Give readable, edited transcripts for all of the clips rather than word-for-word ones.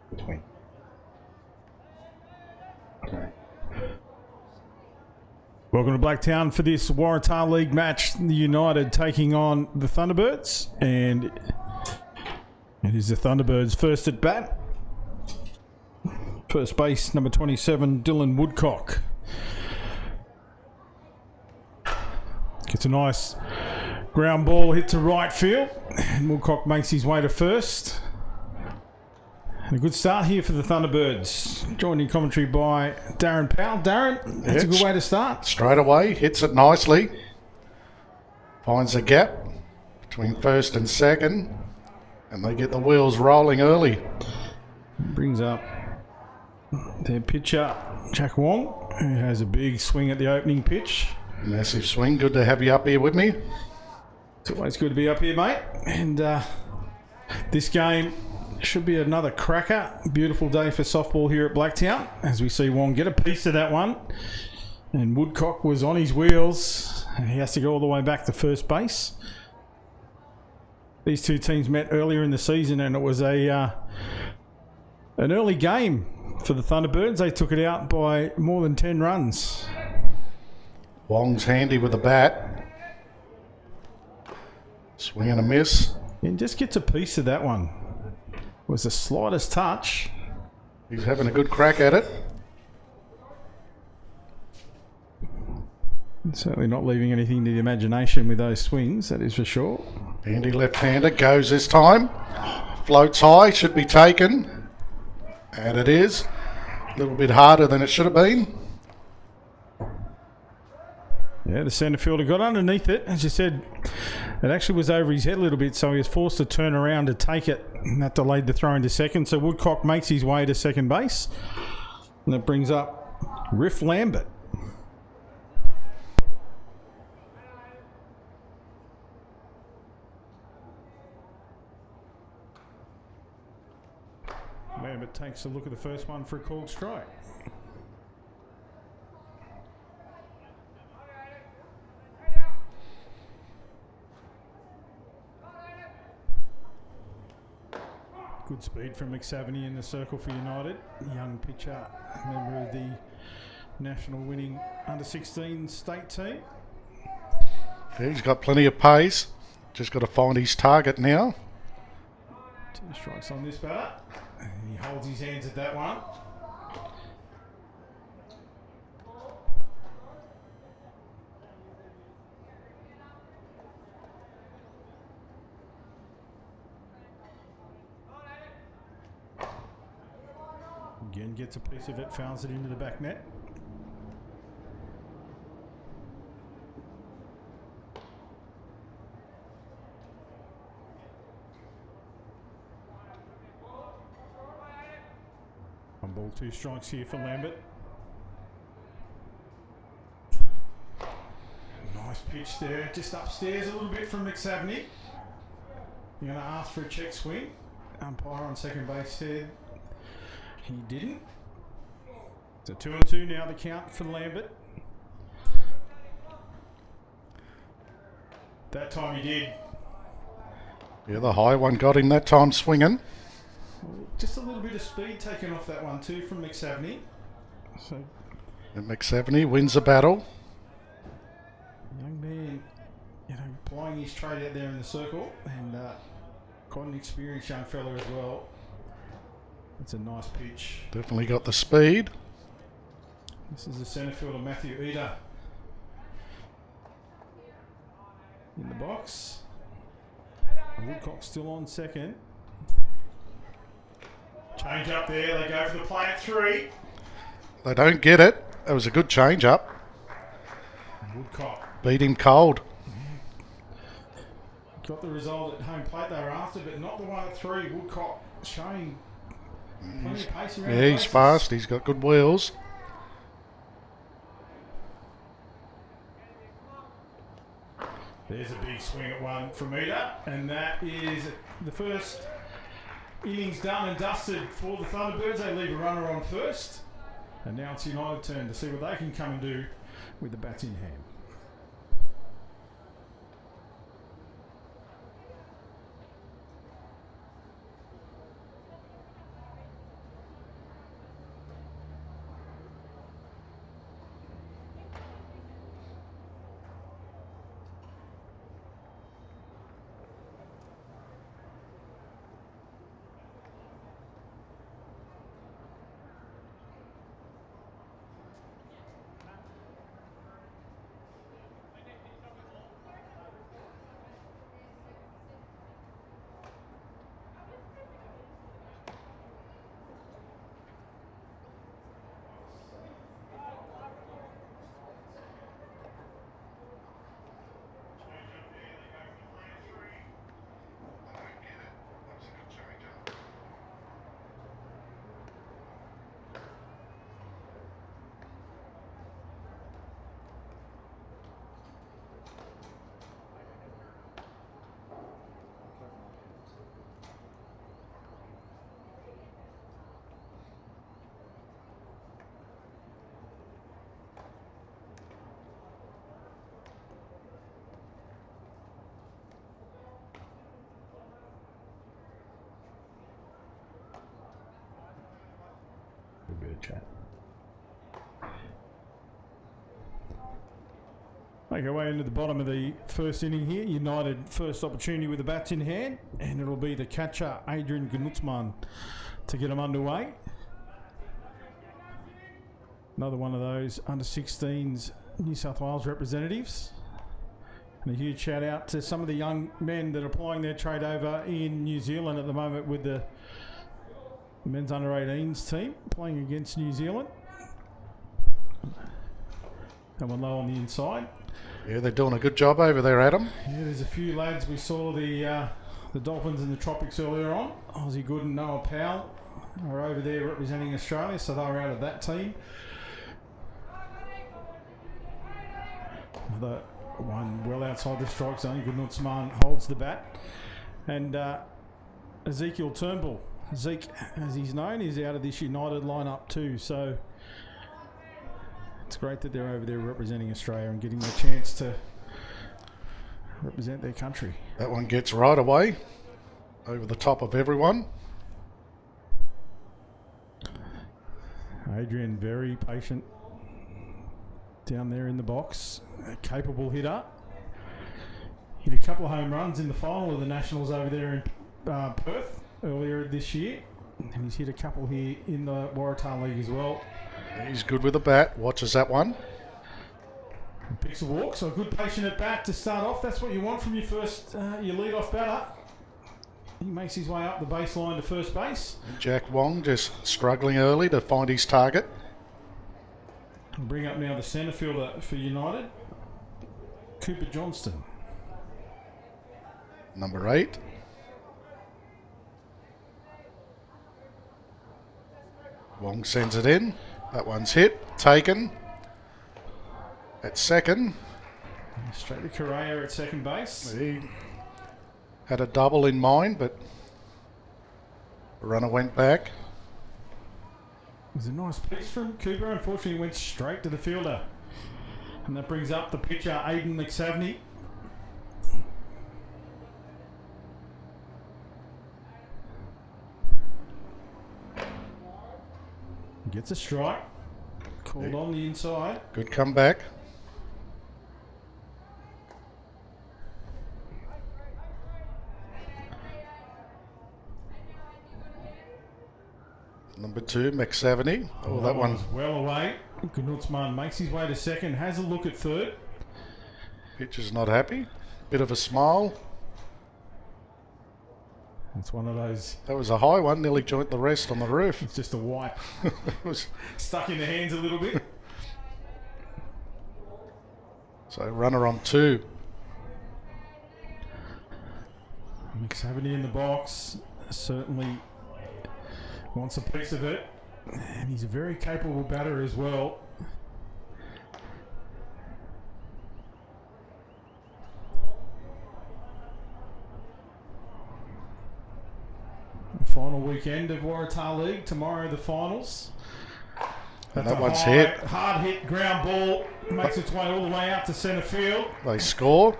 between. Okay. Welcome to Blacktown for this Waratah League match. The United taking on the Thunderbirds, and it is the Thunderbirds first at bat. First base, number 27, Dylan Woodcock. Gets a nice ground ball hit to right field, and Woodcock makes his way to first. And a good start here for the Thunderbirds. Joined in commentary by Darren Powell. Darren, that's a good way to start. Straight away, hits it nicely. Finds a gap between first and second, and they get the wheels rolling early. Brings up their pitcher, Jack Wong, who has a big swing at the opening pitch. Massive swing. Good to have you up here with me. It's always good to be up here, mate. And this game should be another cracker. Beautiful day for softball here at Blacktown, as we see Wong get a piece of that one. And Woodcock was on his wheels, and he has to go all the way back to first base. These two teams met earlier in the season, and it was an early game for the Thunderbirds. They took it out by more than 10 runs. Wong's handy with the bat. Swing and a miss. And just gets a piece of that one. Was the slightest touch. He's having a good crack at it. Certainly not leaving anything to the imagination with those swings, that is for sure. Handy left-hander, goes this time. Floats high, should be taken. And it is. A little bit harder than it should have been. Yeah, the centre fielder got underneath it. As you said, it actually was over his head a little bit, so he was forced to turn around to take it. And that delayed the throw into second. So Woodcock makes his way to second base. And that brings up Riff Lambert. Lambert takes a look at the first one for a called strike. Good speed from McSavany in the circle for United. Young pitcher, member of the national winning under-16 state team. Yeah, he's got plenty of pace. Just got to find his target now. 2 strikes on this batter. And he holds his hands at that one. Again, gets a piece of it, fouls it into the back net. One ball, 2 strikes here for Lambert. Nice pitch there, just upstairs a little bit from McSavany. You're going to ask for a check swing. Umpire on second base said he didn't. So 2-2 now the count for Lambert. That time he did. Yeah, the high one got him that time swinging. Just a little bit of speed taken off that one too from McSavany. So, And McSavany wins the battle. Young man, plying his trade out there in the circle, and quite an experienced young fella as well. It's a nice pitch. Definitely got the speed. This is the centre fielder, Matthew Eder. In the box. Woodcock still on second. Change up there, they go for the play at 3. They don't get it. That was a good change up. Woodcock Beat him cold. got the result at home plate they were after, but not the one at 3. Woodcock showing plenty of pace around. Yeah, he's fast. He's got good wheels. There's a big swing at one from Eder, and that is the first innings done and dusted for the Thunderbirds. They leave a runner on first, and now it's United turn to see what they can come and do with the bats in hand. Good chat. Make our way into the bottom of the first inning here. United first opportunity with the bats in hand, and it'll be the catcher Adrian Gnutzmann to get them underway. Another one of those under 16s New South Wales representatives. And a huge shout out to some of the young men that are plying their trade over in New Zealand at the moment with the men's under 18s team playing against New Zealand. That one low on the inside. Yeah, they're doing a good job over there, Adam. Yeah, there's a few lads. We saw the Dolphins and the Tropics earlier on. Aussie Good and Noah Powell are over there representing Australia, so they were out of that team. Another one well outside the strike zone. Gnutzmann holds the bat. And Ezekiel Turnbull, Zeke as he's known, is out of this United lineup too. So it's great that they're over there representing Australia and getting the chance to represent their country. That one gets right away over the top of everyone. Adrian, very patient down there in the box. A capable hitter. Hit a couple of home runs in the final of the Nationals over there in Perth earlier this year. And he's hit a couple here in the Waratah League as well. He's good with the bat. Watches that one. And picks a walk, so a good patient at bat to start off. That's what you want from your first, your lead-off batter. He makes his way up the baseline to first base. Jack Wong just struggling early to find his target. We'll bring up now the centre fielder for United, Cooper Johnston. Number 8. Wong sends it in. That one's hit. Taken. At second. Straight to Correa at second base. He had a double in mind, but the runner went back. It was a nice piece from Cooper. Unfortunately, he went straight to the fielder. And that brings up the pitcher, Aidan McSavney. Gets a strike. Called on the inside. Good comeback. Number 2, McSavney. Oh, that one. Was well away. Gnutzmann makes his way to second. Has a look at third. Pitcher's not happy. Bit of a smile. It's one of those. That was a high one. Nearly joined the rest on the roof. It's just a wipe. It was Stuck in the hands a little bit. So runner on 2. McSavney in the box. Certainly wants a piece of it. And he's a very capable batter as well. Final weekend of Waratah League. Tomorrow the finals. And that one's hit. Hard hit ground ball. Makes its way all the way out to centre field. They score.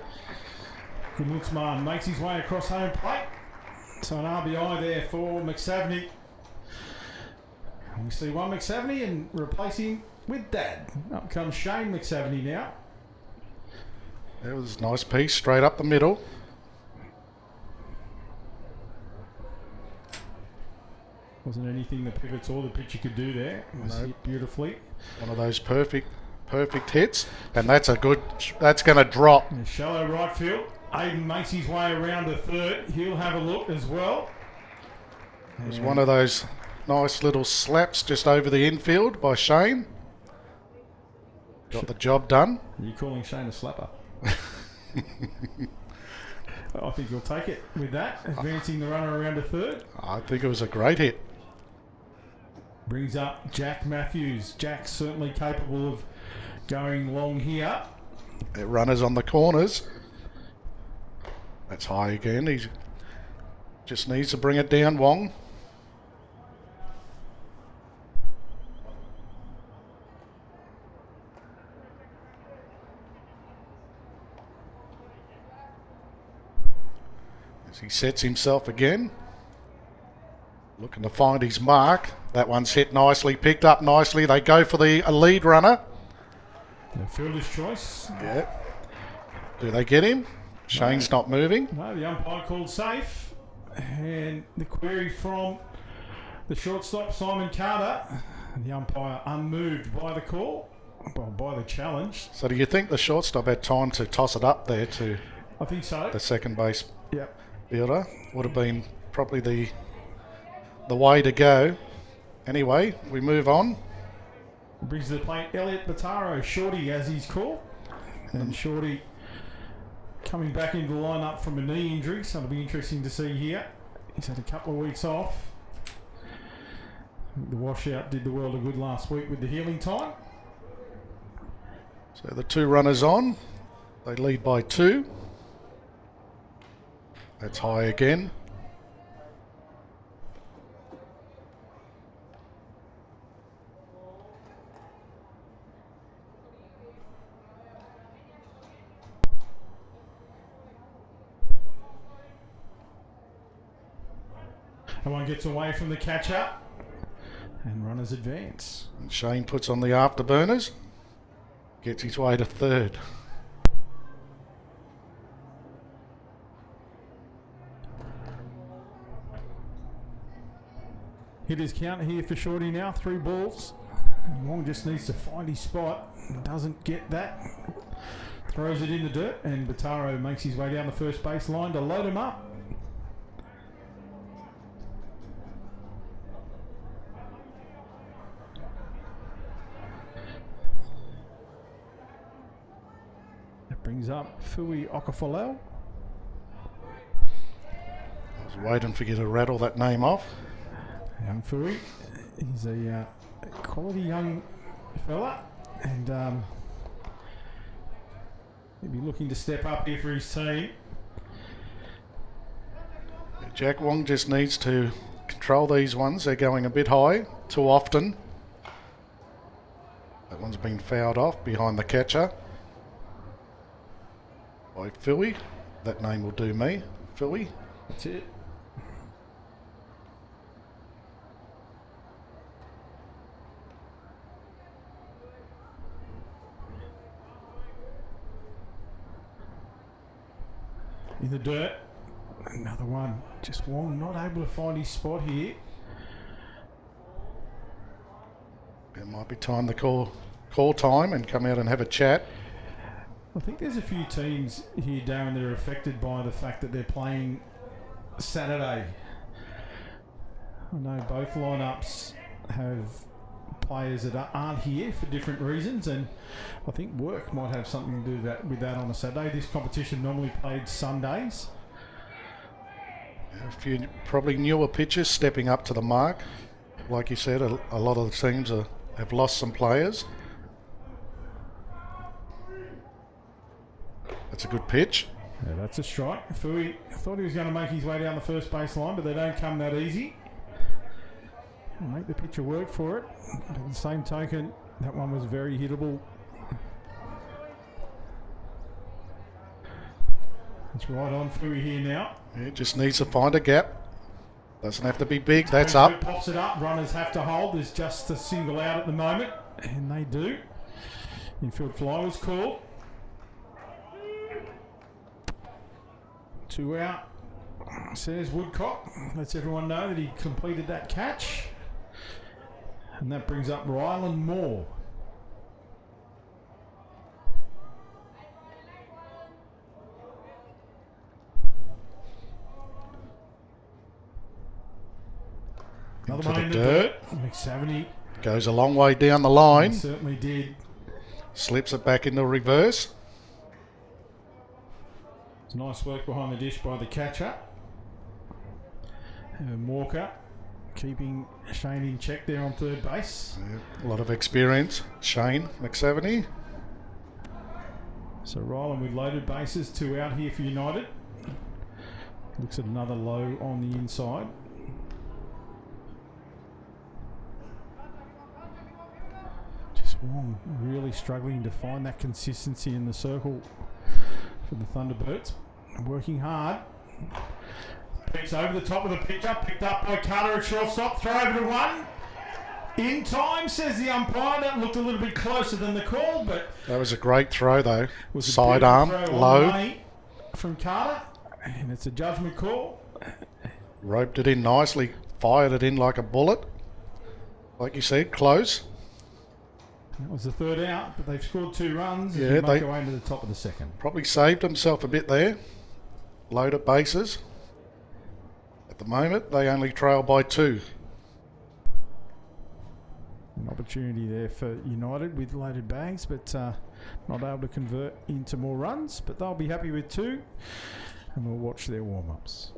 Gnutzmann makes his way across home plate. So an RBI there for McSavney. And we see one McSavney and replace him with Dad. Up comes Shane McSavney now. That was a nice piece, straight up the middle. Wasn't anything the pivots or the pitcher could do there. It was hit beautifully. One of those perfect hits, and that's going to drop. In shallow right field. Aiden makes his way around to third. He'll have a look as well. It was one of those nice little slaps just over the infield by Shane. Got the job done. Are you calling Shane a slapper? I think you'll take it with that. Advancing the runner around to third. I think it was a great hit. Brings up Jack Matthews. Jack's certainly capable of going long here. It runners on the corners. That's high again. He just needs to bring it down, Wong. As he sets himself again. Looking to find his mark. That one's hit nicely, picked up nicely. They go for the lead runner. The fielder's choice. Yeah. Do they get him? Shane's not moving. No, the umpire called safe. And the query from the shortstop, Simon Carter. And the umpire unmoved by the call, by the challenge. So do you think the shortstop had time to toss it up there to I think so. the second base Yep. fielder? Would have been probably the way to go. Anyway, we move on. Brings to the plate Elliot Bataro, Shorty as he's called. And Shorty coming back into the lineup from a knee injury, so it'll be interesting to see here. He's had a couple of weeks off. The washout did the world of good last week with the healing time. So the two runners on. They lead by 2. That's high again. And one gets away from the catcher. And runners advance. And Shane puts on the afterburners. Gets his way to third. Hitters count here for Shorty now, 3 balls. And Wong just needs to find his spot. Doesn't get that. Throws it in the dirt, and Bataro makes his way down the first base line to load him up. That brings up Fui Okafalel. I was waiting for you to rattle that name off. Young Fui, he's a quality young fella, and he'll be looking to step up here for his team. Jack Wong just needs to control these ones. They're going a bit high too often. That one's been fouled off behind the catcher by Philly. That name will do me. Philly. That's it. In the dirt, another one. Just Wong not able to find his spot here. It might be time to call time and come out and have a chat. I think there's a few teams here, Darren, that are affected by the fact that they're playing Saturday. I know both lineups have players that aren't here for different reasons, and I think work might have something to do with that on a Saturday. This competition normally played Sundays. A few probably newer pitchers stepping up to the mark. Like you said, a lot of the teams have lost some players. That's a good pitch. Yeah, that's a strike. Fui thought he was going to make his way down the first base line, but they don't come that easy. Make the pitcher work for it. But at the same token, that one was very hittable. It's right on Fui here now. It just needs to find a gap. Doesn't have to be big. That's up. Pops it up. Runners have to hold. There's just a single out at the moment, and they do. Infield fly was called. 2 out, says Woodcock. Lets everyone know that he completed that catch. And that brings up Ryland Moore. Another one in the dirt. McSavany goes a long way down the line. He certainly did. Slips it back into reverse. It's nice work behind the dish by the catcher. And Walker keeping Shane in check there on third base. Yeah, a lot of experience. Shane McSavany. So Ryland with loaded bases, 2 out here for United. Looks at another low on the inside. Just Wong really struggling to find that consistency in the circle for the Thunderbirds. Working hard. Piece over the top of the pitcher, picked up by Carter at shortstop, throw over to one. In time, says the umpire. That looked a little bit closer than the call, but... That was a great throw, though. Was a Sidearm, beautiful throw on low. the money from Carter, and it's a judgment call. Roped it in nicely, fired it in like a bullet. Like you said, close. That was the third out, but they've scored 2 runs. Yeah, As we they- make our way into the top of the second. Probably saved himself a bit there. Loaded bases. At the moment, they only trail by 2. An opportunity there for United with loaded bags, but not able to convert into more runs. But they'll be happy with 2, and we'll watch their warm-ups.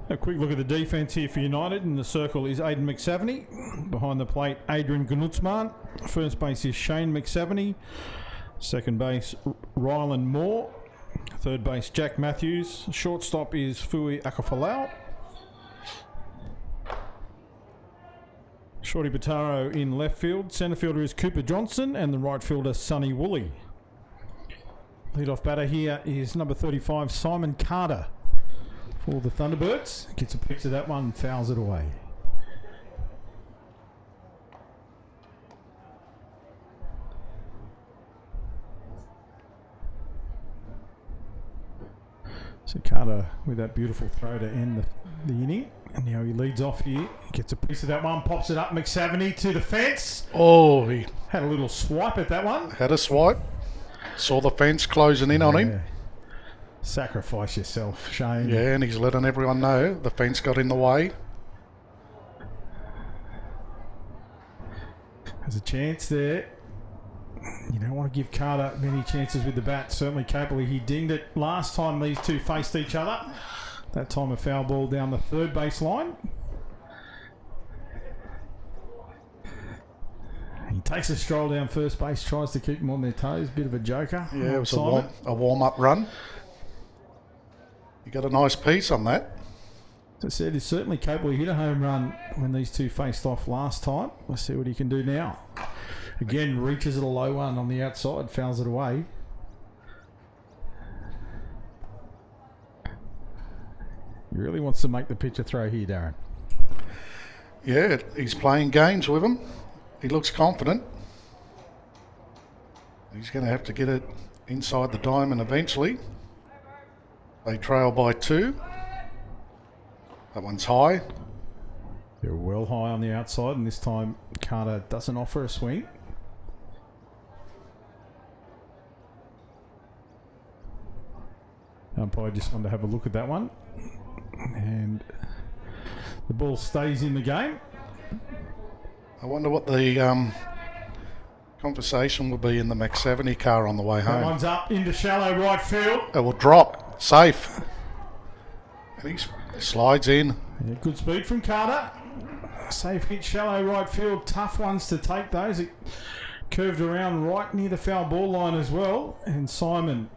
A quick look at the defence here for United. In the circle is Aidan McSaveny. Behind the plate, Adrian Gnutzman. First base is Shane McSaveny. Second base, Rylan Moore. Third base, Jack Matthews. Shortstop is Fui Akafalau. Shorty Bataro in left field. Centre fielder is Cooper Johnson. And the right fielder, Sonny Woolley. Lead-off batter here is number 35, Simon Carter. For the Thunderbirds, gets a pitch of that one, fouls it away. So Carter with that beautiful throw to end the inning. And now he leads off here. Gets a piece of that one, pops it up. McSaveny to the fence. Oh, he Had a little swipe at that one. had a swipe. Saw the fence closing in on him. Sacrifice yourself, Shane. Yeah, and he's letting everyone know the fence got in the way. There's a chance there. You don't want to give Carter many chances with the bat. Certainly capable. He dinged it last time these two faced each other. That time a foul ball down the third base line. He takes a stroll down first base, tries to keep them on their toes. Bit of a joker. Yeah, it was Simon. a warm-up run. You got a nice piece on that. As I said, he's certainly capable. He hit a home run when these two faced off last time. Let's see what he can do now. Again, reaches at a low one on the outside, fouls it away. He really wants to make the pitcher throw here, Darren. Yeah, he's playing games with him. He looks confident. He's going to have to get it inside the diamond eventually. They trail by 2. That one's high. They're well high on the outside, and this time Carter doesn't offer a swing. Umpire just wanted to have a look at that one. And the ball stays in the game. I wonder what the conversation will be in the McSaveny car on the way That home. one's up into shallow right field. It will drop. Safe. And he slides in. Yeah, good speed from Carter. Safe hit, shallow right field. Tough ones to take those. It curved around right near the foul ball line as well. And Simon,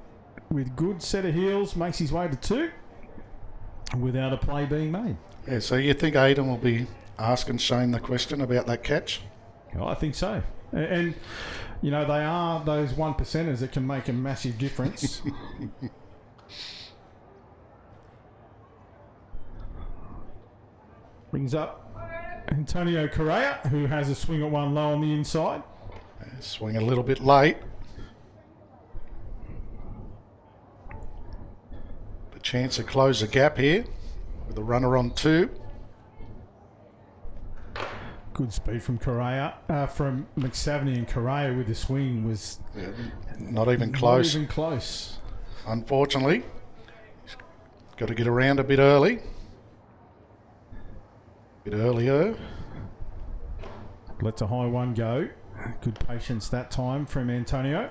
with good set of heels, makes his way to 2 without a play being made. Yeah, so you think Aidan will be asking Shane the question about that catch? Oh, I think so. And, you know, they are those 1%ers that can make a massive difference. Brings up Antonio Correa, who has a swing at one low on the inside. Swing a little bit late. The chance to close the gap here with a runner on 2. Good speed from Correa, from McSaveny, and Correa with the swing was Not even close. Not even close. Unfortunately, he's got to get around a bit early. Bit earlier. Lets a high one go, Good patience that time from Antonio.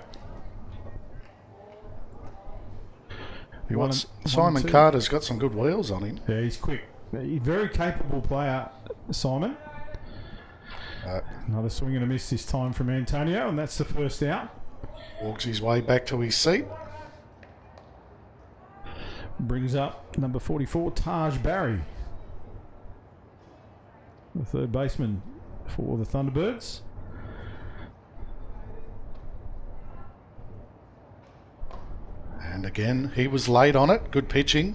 Simon Carter's got some good wheels on him. Yeah, he's quick. Very capable player, Simon. Another swing and a miss this time from Antonio, and that's the first out. Walks his way back to his seat. Brings up number 44, Taj Barry, the third baseman for the Thunderbirds. And again, he was late on it. Good pitching.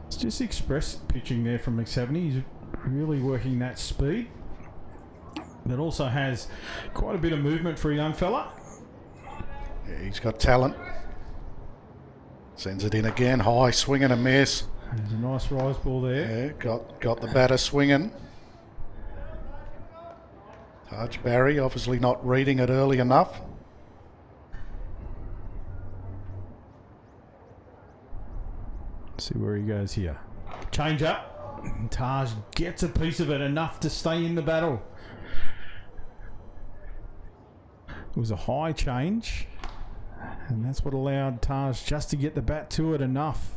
It's just express pitching there from McSaveny. He's really working that speed. That also has quite a bit of movement for a young fella. Yeah, he's got talent. Sends it in again. High swing and a miss. There's a nice rise ball there. Yeah, got the batter swinging. Taj Barry obviously not reading it early enough. See where he goes here. Change up. Taj gets a piece of it, enough to stay in the battle. It was a high change, and that's what allowed Taj just to get the bat to it enough.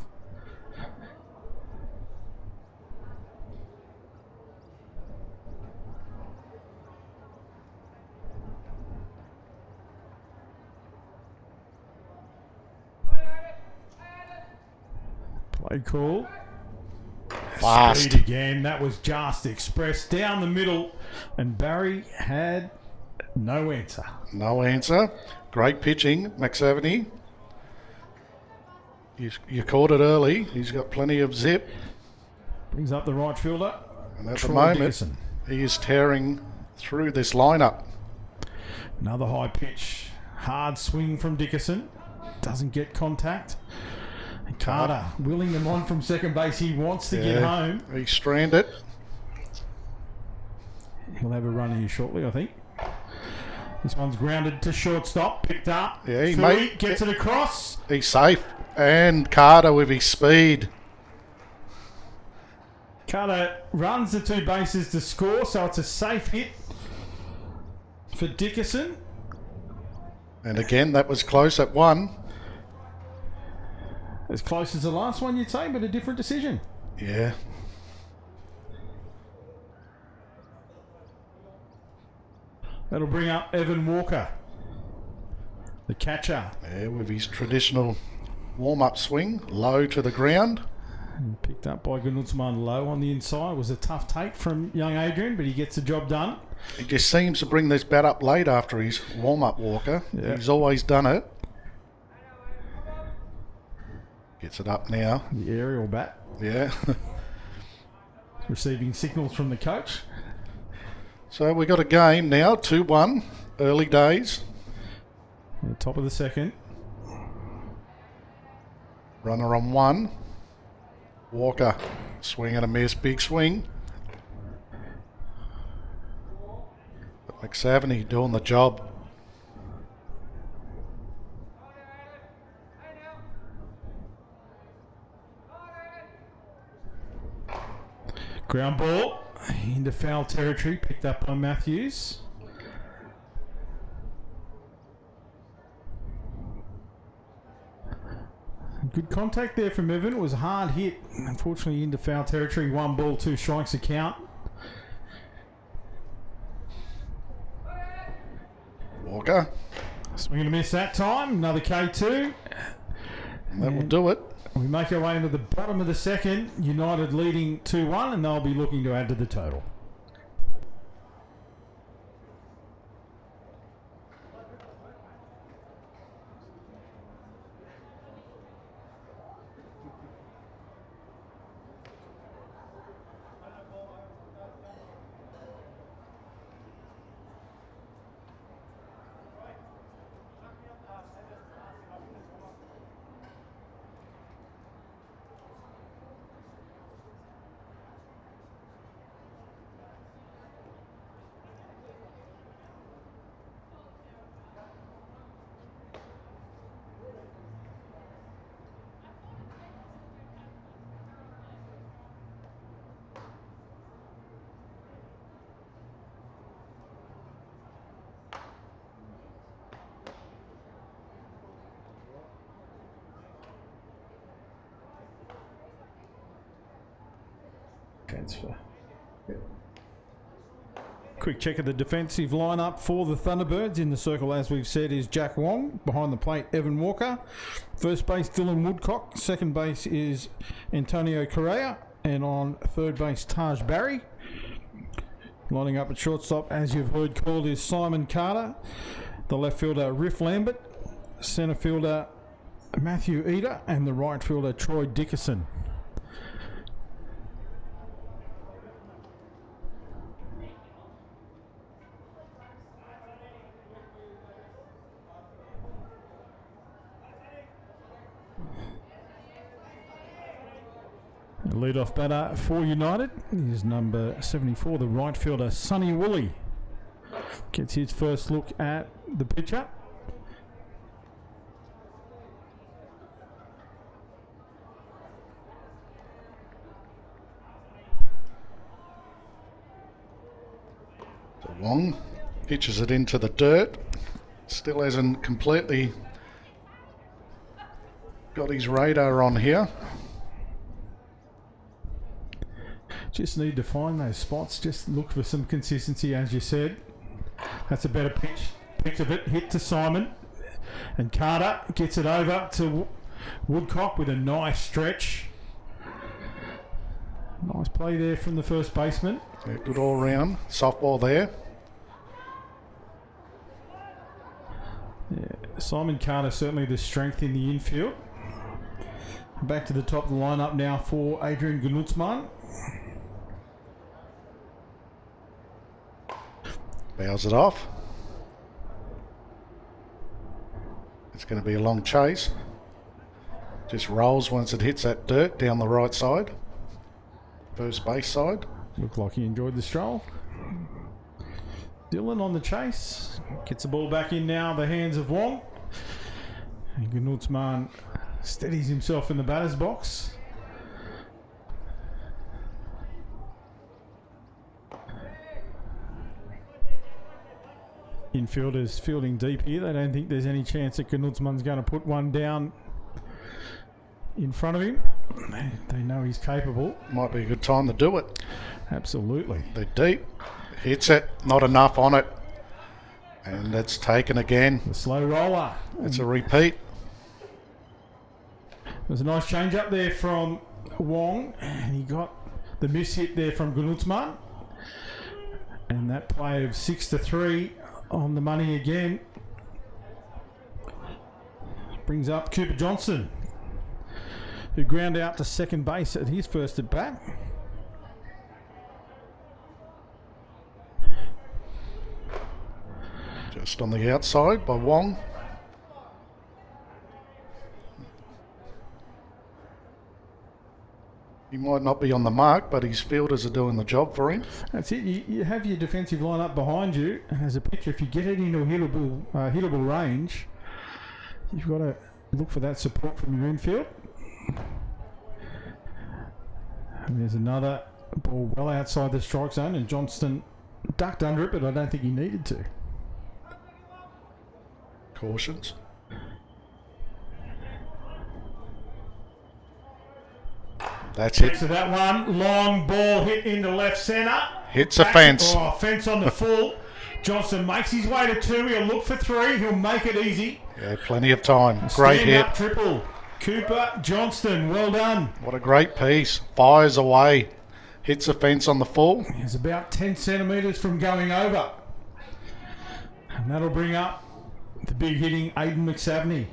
Play call. Fast. Speed again. That was just expressed down the middle, and Barry had no answer. No answer. Great pitching, McSaveny. You caught it early. He's got plenty of zip. Brings up the right fielder. And at Troy the moment, Dickerson. he is tearing through this lineup. Another high pitch. Hard swing from Dickerson. Doesn't get contact. And Carter willing them on from second base. He wants to get home. He's stranded. He'll have a run here shortly, I think. This one's grounded to shortstop. Picked up. Yeah, Philly gets it across. He's safe. And Carter with his speed. Carter runs the two bases to score, so it's a safe hit for Dickerson. And again, that was close at one. As close as the last one, you'd say, but a different decision. Yeah. That'll bring up Evan Walker, the catcher. Yeah, with his traditional warm-up swing, low to the ground. And picked up by Gunutzman low on the inside. It was a tough take from young Adrian, but he gets the job done. He just seems to bring this bat up late after his warm-up, Walker. Yeah. He's always done it. Gets it up now. The aerial bat. Yeah. Receiving signals from the coach. So we got a game now, 2-1, early days. At the top of the second. Runner on one. Walker, swing and a miss, big swing. But McSaveny doing the job. Ground ball into foul territory, picked up by Matthews. Good contact there from Evan. It was a hard hit. Unfortunately, into foul territory. 1 ball, 2 strikes a count. Walker. Swing and a miss that time. Another K2. And that will do it. We make our way into the bottom of the second. United leading 2-1, and they'll be looking to add to the total. Transfer. Quick check of the defensive lineup for the Thunderbirds. In the circle, as we've said, is Jack Wong. Behind the plate, Evan Walker. First base, Dylan Woodcock. Second base is Antonio Correa. And on third base, Taj Barry. Lining up at shortstop, as you've heard called, is Simon Carter. The left fielder, Riff Lambert. Centre fielder, Matthew Eder. And the right fielder, Troy Dickerson. The lead-off batter for United is number 74, the right fielder, Sonny Woolley. Gets his first look at the pitcher. So Wong pitches it into the dirt. Still hasn't completely got his radar on here. Just need to find those spots. Just look for some consistency, as you said. That's a better pitch. Pitch of it. Hit to Simon. And Carter gets it over to Woodcock with a nice stretch. Nice play there from the first baseman. Yeah, good all round. Softball there. Yeah, Simon Carter certainly the strength in the infield. Back to the top of the lineup now for Adrian Gnutzmann. Bows it off. It's going to be a long chase. Just rolls once it hits that dirt down the right side. First base side. Looked like he enjoyed the stroll. Dylan on the chase. Gets the ball back in now, the hands of Wong. And Gnutzmann steadies himself in the batter's box. Infielders fielding deep here. They don't think there's any chance that Gnutzmann's going to put one down in front of him. They know he's capable. Might be a good time to do it. Absolutely. They're deep. Hits it. Not enough on it. And that's taken again. The slow roller. It's a repeat. There's a nice change up there from Wong. And he got the miss hit there from Gnutzmann. And that play of 6-3 on the money again brings up Cooper Johnson, who ground out to second base at his first at bat. Just on the outside by Wong. He might not be on the mark, but his fielders are doing the job for him. That's it. You have your defensive lineup behind you, and as a pitcher, if you get it into a hittable range, you've got to look for that support from your infield. And there's another ball well outside the strike zone, and Johnston ducked under it, but I don't think he needed to. Cautions. That's it. So that one long ball hit into left centre. Hits a fence. Oh, fence on the full. Johnston makes his way to 2. He'll look for 3. He'll make it easy. Yeah, plenty of time. Great hit. Stand-up triple. Cooper Johnston, well done. What a great piece. Fires away. Hits a fence on the full. He's about 10 centimetres from going over. And that'll bring up the big hitting Aidan McSavney.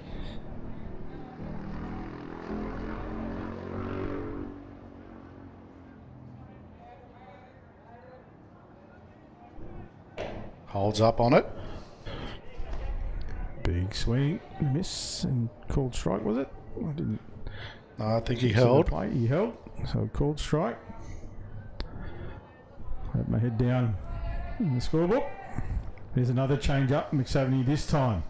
Holds up on it. Big swing, miss, and called strike, was it? I didn't. No, I think he held. He held, so called strike. Have my head down in the scorebook. There's another change up. McSavney this time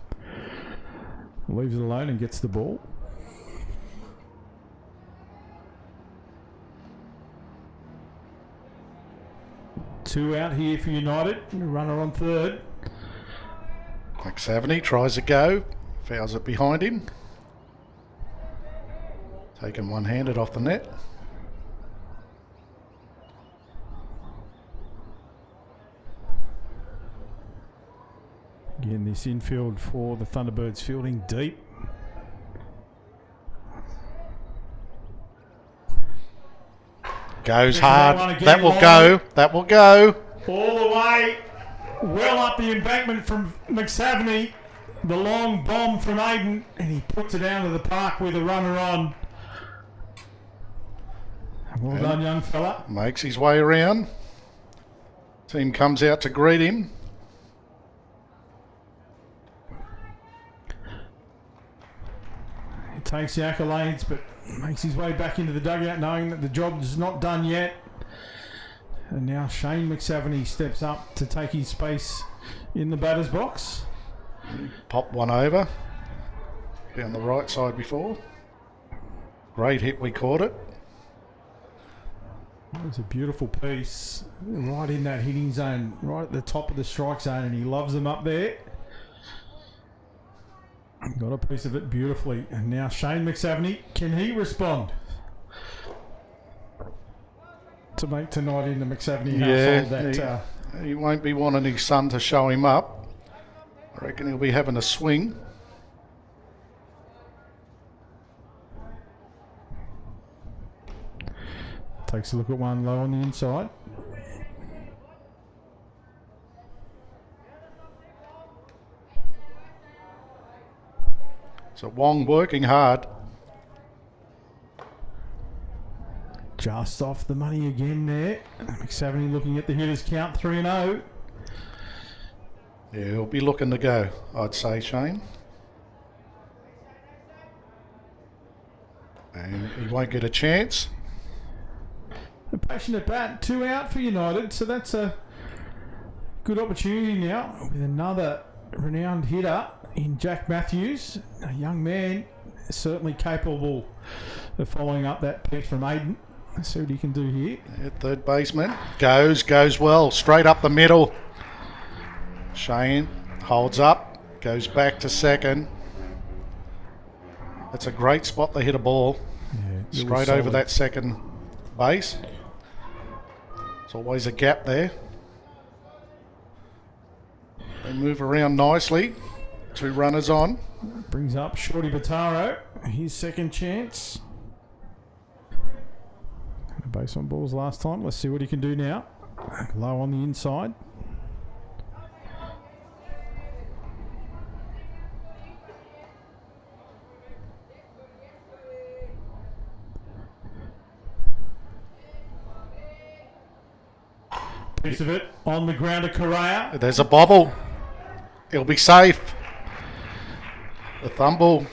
leaves it alone and gets the ball. Two out here for United. Runner on third. McSavney tries to go. Fouls it behind him. Taken one-handed off the net. Again, this infield for the Thunderbirds fielding deep. Goes hard. That will go. That will go. All the way. Well up the embankment from McSaveny. The long bomb from Aiden. And he puts it out of the park with a runner on. Well done, young fella. Makes his way around. Team comes out to greet him. He takes the accolades, but makes his way back into the dugout knowing that the job is not done yet. And now Shane McSaveny steps up to take his space in the batter's box. Popped one over. Down the right side before. Great hit, we caught it. It was a beautiful piece. Right in that hitting zone, right at the top of the strike zone, and he loves them up there. Got a piece of it beautifully. And now Shane McSaveny, can he respond to make tonight in the McSaveny household? That he won't be wanting his son to show him up. I reckon he'll be having a swing. Takes a look at one low on the inside. So Wong working hard. Just off the money again there. McSaveny looking at the hitters count 3-0. Yeah, he'll be looking to go, I'd say, Shane. And he won't get a chance. A passionate bat, 2 out for United, so that's a good opportunity now with another renowned hitter in Jack Matthews, a young man certainly capable of following up that pitch from Aiden. Let's see what he can do here. Yeah, third baseman goes well, straight up the middle. Shane holds up, goes back to second. That's a great spot to hit a ball. Yeah, straight over that second base. There's always a gap there. They move around nicely. 2 runners on. Brings up Shorty Bataro, his second chance. Base on balls last time. Let's see what he can do now. Low on the inside. Piece of it on the ground to Correa. There's a bobble. He'll be safe. The Thumble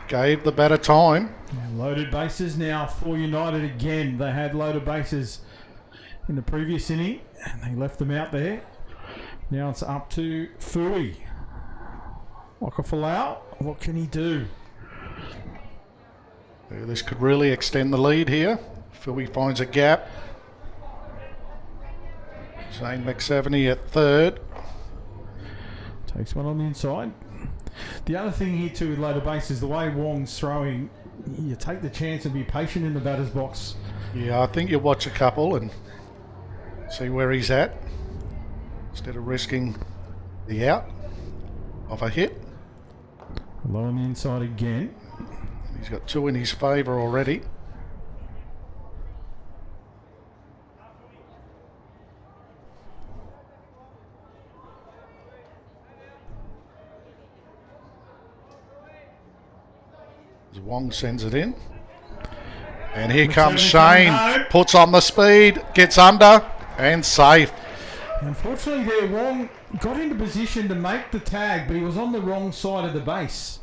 gave the batter time. Loaded bases now for United again. They had loaded bases in the previous inning and they left them out there. Now it's up to Fui. Okafalau, what can he do? This could really extend the lead here. Fui finds a gap. Shane McSaveny at third. Takes one on the inside. The other thing here too with loaded bases, the way Wong's throwing, you take the chance and be patient in the batter's box. Yeah, I think you watch a couple and see where he's at instead of risking the out of a hit. Low on the inside again. He's got 2 in his favour already. Wong sends it in. And here comes Shane. Puts on the speed, gets under, and safe. Unfortunately there, Wong got into position to make the tag, but he was on the wrong side of the base.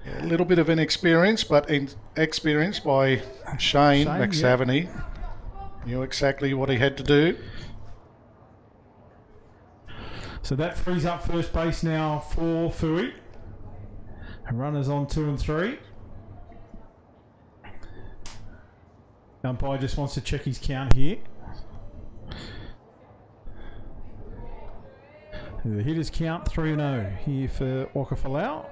Yeah, a little bit of inexperience, but experience by Shane McSaveny. Yeah. Knew exactly what he had to do. So that frees up first base now for Fui. And runners on 2 and 3. Umpire just wants to check his count here. The hitters count 3-0 here for Okafalau.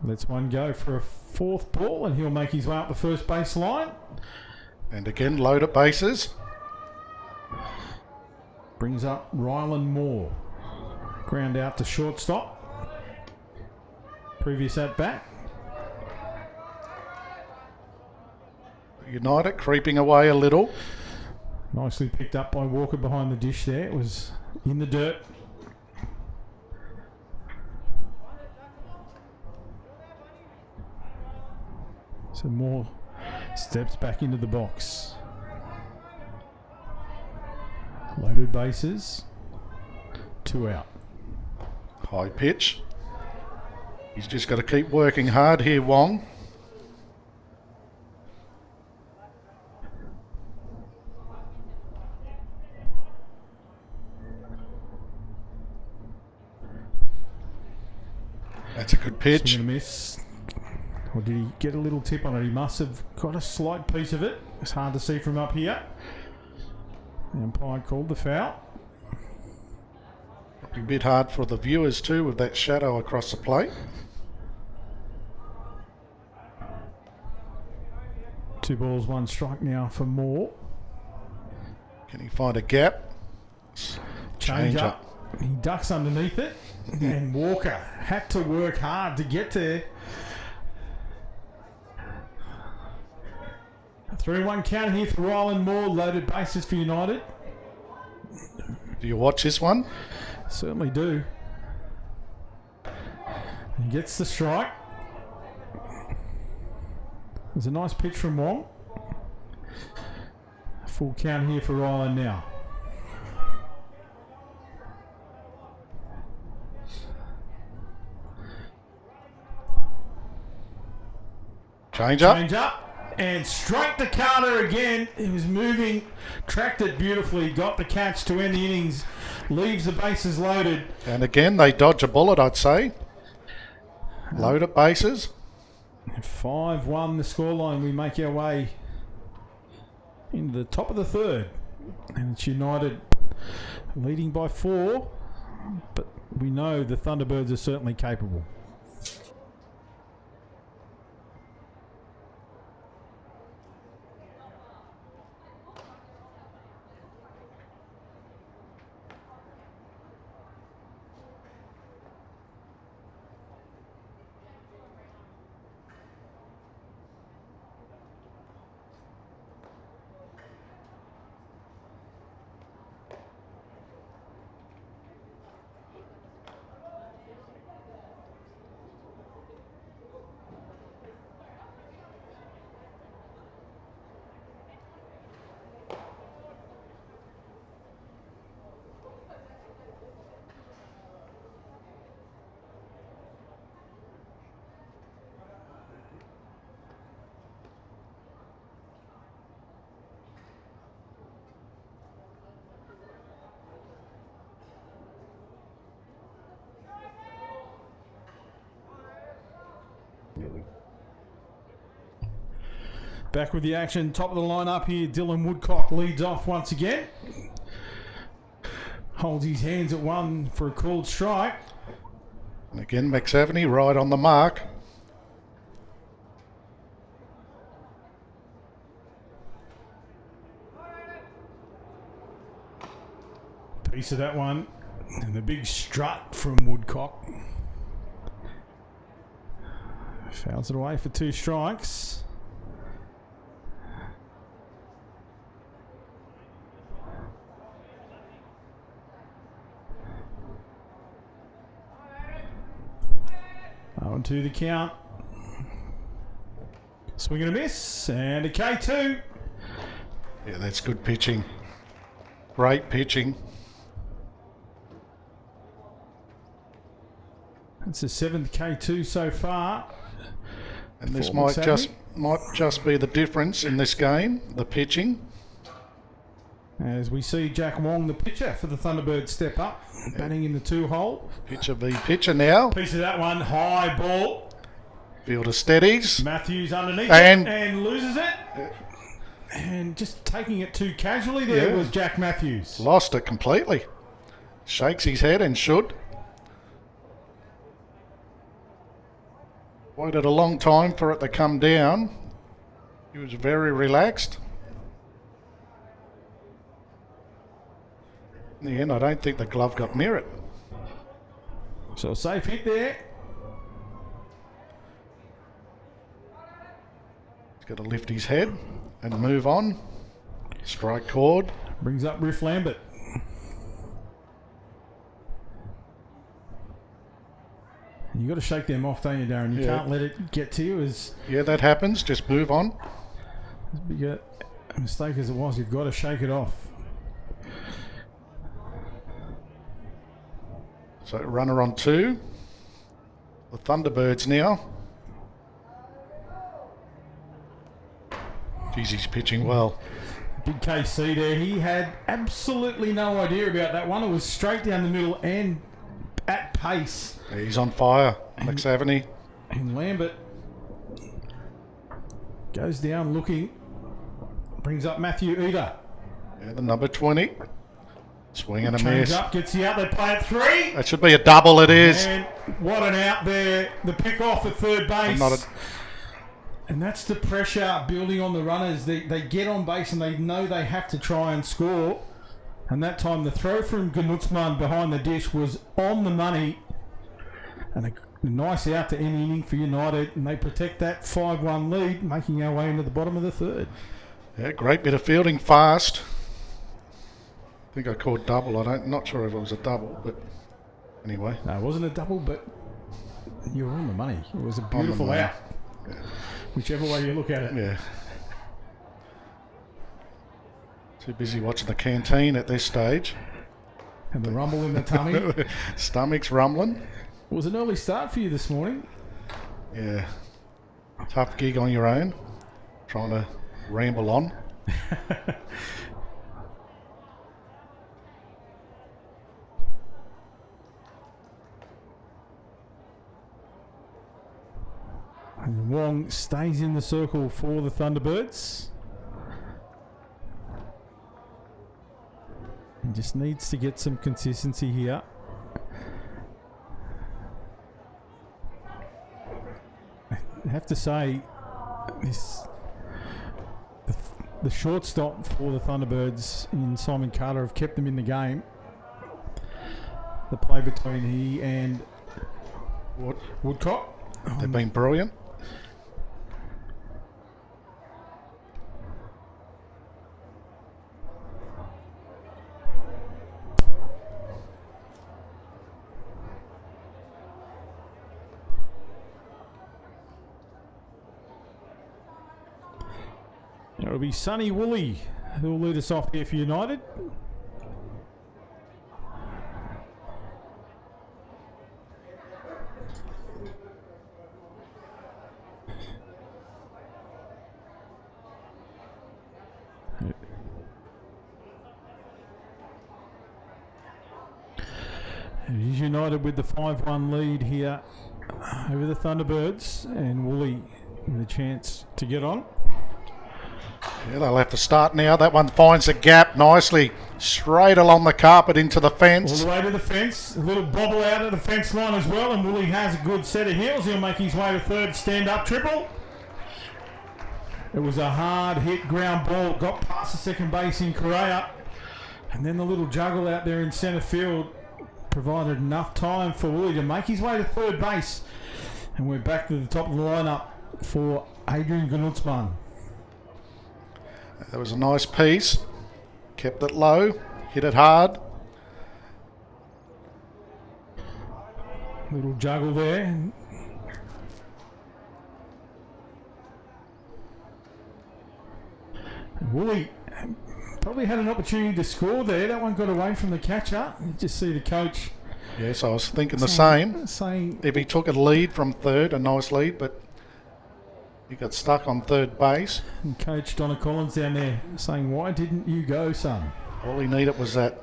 Lets one go for a 4th ball and he'll make his way up the first base line. And again, load at bases. Brings up Ryland Moore. Ground out to shortstop. Previous at bat. United creeping away a little. Nicely picked up by Walker behind the dish there. It was in the dirt. So Moore steps back into the box. Loaded bases. 2 out. High pitch. He's just got to keep working hard here, Wong. That's a good pitch. Swing and a miss. Or did he get a little tip on it? He must have got a slight piece of it. It's hard to see from up here. The umpire called the foul. Probably a bit hard for the viewers too with that shadow across the plate. 2 balls, 1 strike now for Moore. Can he find a gap? Change up. He ducks underneath it. And Walker had to work hard to get there. A 3-1 count here for Ryland Moore. Loaded bases for United. Do you watch this one? Certainly do. He gets the strike. There's a nice pitch from Wong. Full count here for Ryland now. Change up. Change up. And straight to Carter again. He was moving, tracked it beautifully, got the catch to end the innings, leaves the bases loaded. And again, they dodge a bullet, I'd say. Loaded bases. 5-1 the scoreline. We make our way into the top of the 3rd. And it's United leading by 4. But we know the Thunderbirds are certainly capable. Back with the action, top of the lineup here. Dylan Woodcock leads off once again. Holds his hands at 1 for a called strike. And again, McSaveny right on the mark. Piece of that one. And the big strut from Woodcock. Fouls it away for 2 strikes. On to the count. Swing and a miss. And a K2. Yeah, that's good pitching. Great pitching. That's the 7th K2 so far. And this might just be the difference in this game, the pitching. As we see Jack Wong, the pitcher for the Thunderbirds, step up, batting in the 2-hole. Pitcher v pitcher now. Piece of that one, high ball. Fielder steadies. Matthews underneath and it and loses it. And just taking it too casually there was Jack Matthews. Lost it completely. Shakes his head and should. Waited a long time for it to come down. He was very relaxed. In the end, I don't think the glove got near it. So a safe hit there. He's got to lift his head and move on. Strike chord. Brings up Riff Lambert. You got to shake them off, don't you, Darren? You can't let it get to you. Yeah, that happens. Just move on. As big a mistake as it was, you've got to shake it off. So runner on 2. The Thunderbirds now. Geez, he's pitching well. Big KC there. He had absolutely no idea about that one. It was straight down the middle and at pace. He's on fire. McSavany. And Lambert goes down looking. Brings up Matthew Eder. Yeah, the number 20. Swing and a Change miss. up, gets the out, they play at 3. That should be a double, it is. And what an out there. The pick off at third base. And that's the pressure building on the runners. They get on base and they know they have to try and score. And that time the throw from Gnutzmann behind the dish was on the money. And a nice out to end the inning for United. And they protect that 5-1 lead, making our way into the bottom of the third. Yeah, great bit of fielding, fast. I think I called double. Not sure if it was a double, but anyway. No, it wasn't a double, but you were on the money. It was a beautiful out. Yeah. Whichever way you look at it. Yeah. Too busy watching the canteen at this stage. And the rumble in the tummy. Stomach's rumbling. It was an early start for you this morning. Yeah. Tough gig on your own. Trying to ramble on. And Wong stays in the circle for the Thunderbirds. He just needs to get some consistency here. I have to say, the shortstop for the Thunderbirds in Simon Carter have kept them in the game. The play between he and Woodcock. They've been brilliant. It'll be Sonny Woolley who will lead us off here for United. It is United with the 5-1 lead here over the Thunderbirds, and Woolley with a chance to get on. Yeah, they'll have to start now. That one finds a gap nicely. Straight along the carpet into the fence. All the way to the fence. A little bobble out of the fence line as well, and Woolley has a good set of heels. He'll make his way to third stand-up triple. It was a hard hit ground ball. Got past the second base in Correa. And then the little juggle out there in centre field provided enough time for Woolley to make his way to third base. And we're back to the top of the lineup for Adrian Gnutzmann. That was a nice piece. Kept it low. Hit it hard. Little juggle there. Woolley probably had an opportunity to score there. That one got away from the catcher. You just see the coach. Yes, I was thinking the same. Saying If he took a lead from third, a nice lead, but he got stuck on third base. And Coach Donna Collins down there saying, "Why didn't you go, son?" All he needed was that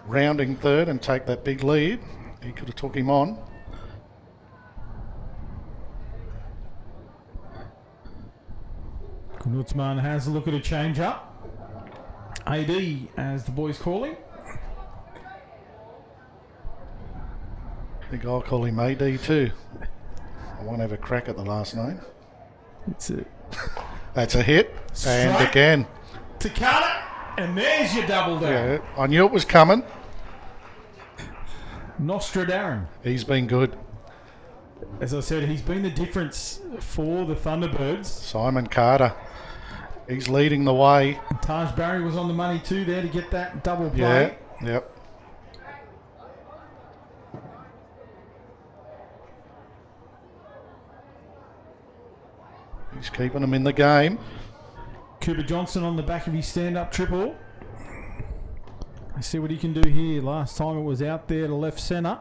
rounding third and take that big lead. He could have took him on. Gnutzmann has a look at a change up. AD, as the boys call him. I think I'll call him AD too. I won't have a crack at the last name. It's a That's a hit. And Strike. again. to Carter. And there's your double down. Yeah, I knew it was coming. Nostradamus. He's been good. As I said, he's been the difference for the Thunderbirds. Simon Carter. He's leading the way. And Taj Barry was on the money too there to get that double play. Yeah, yep. He's keeping them in the game. Cooper Johnson on the back of his stand-up triple. Let's see what he can do here. Last time it was out there to left centre.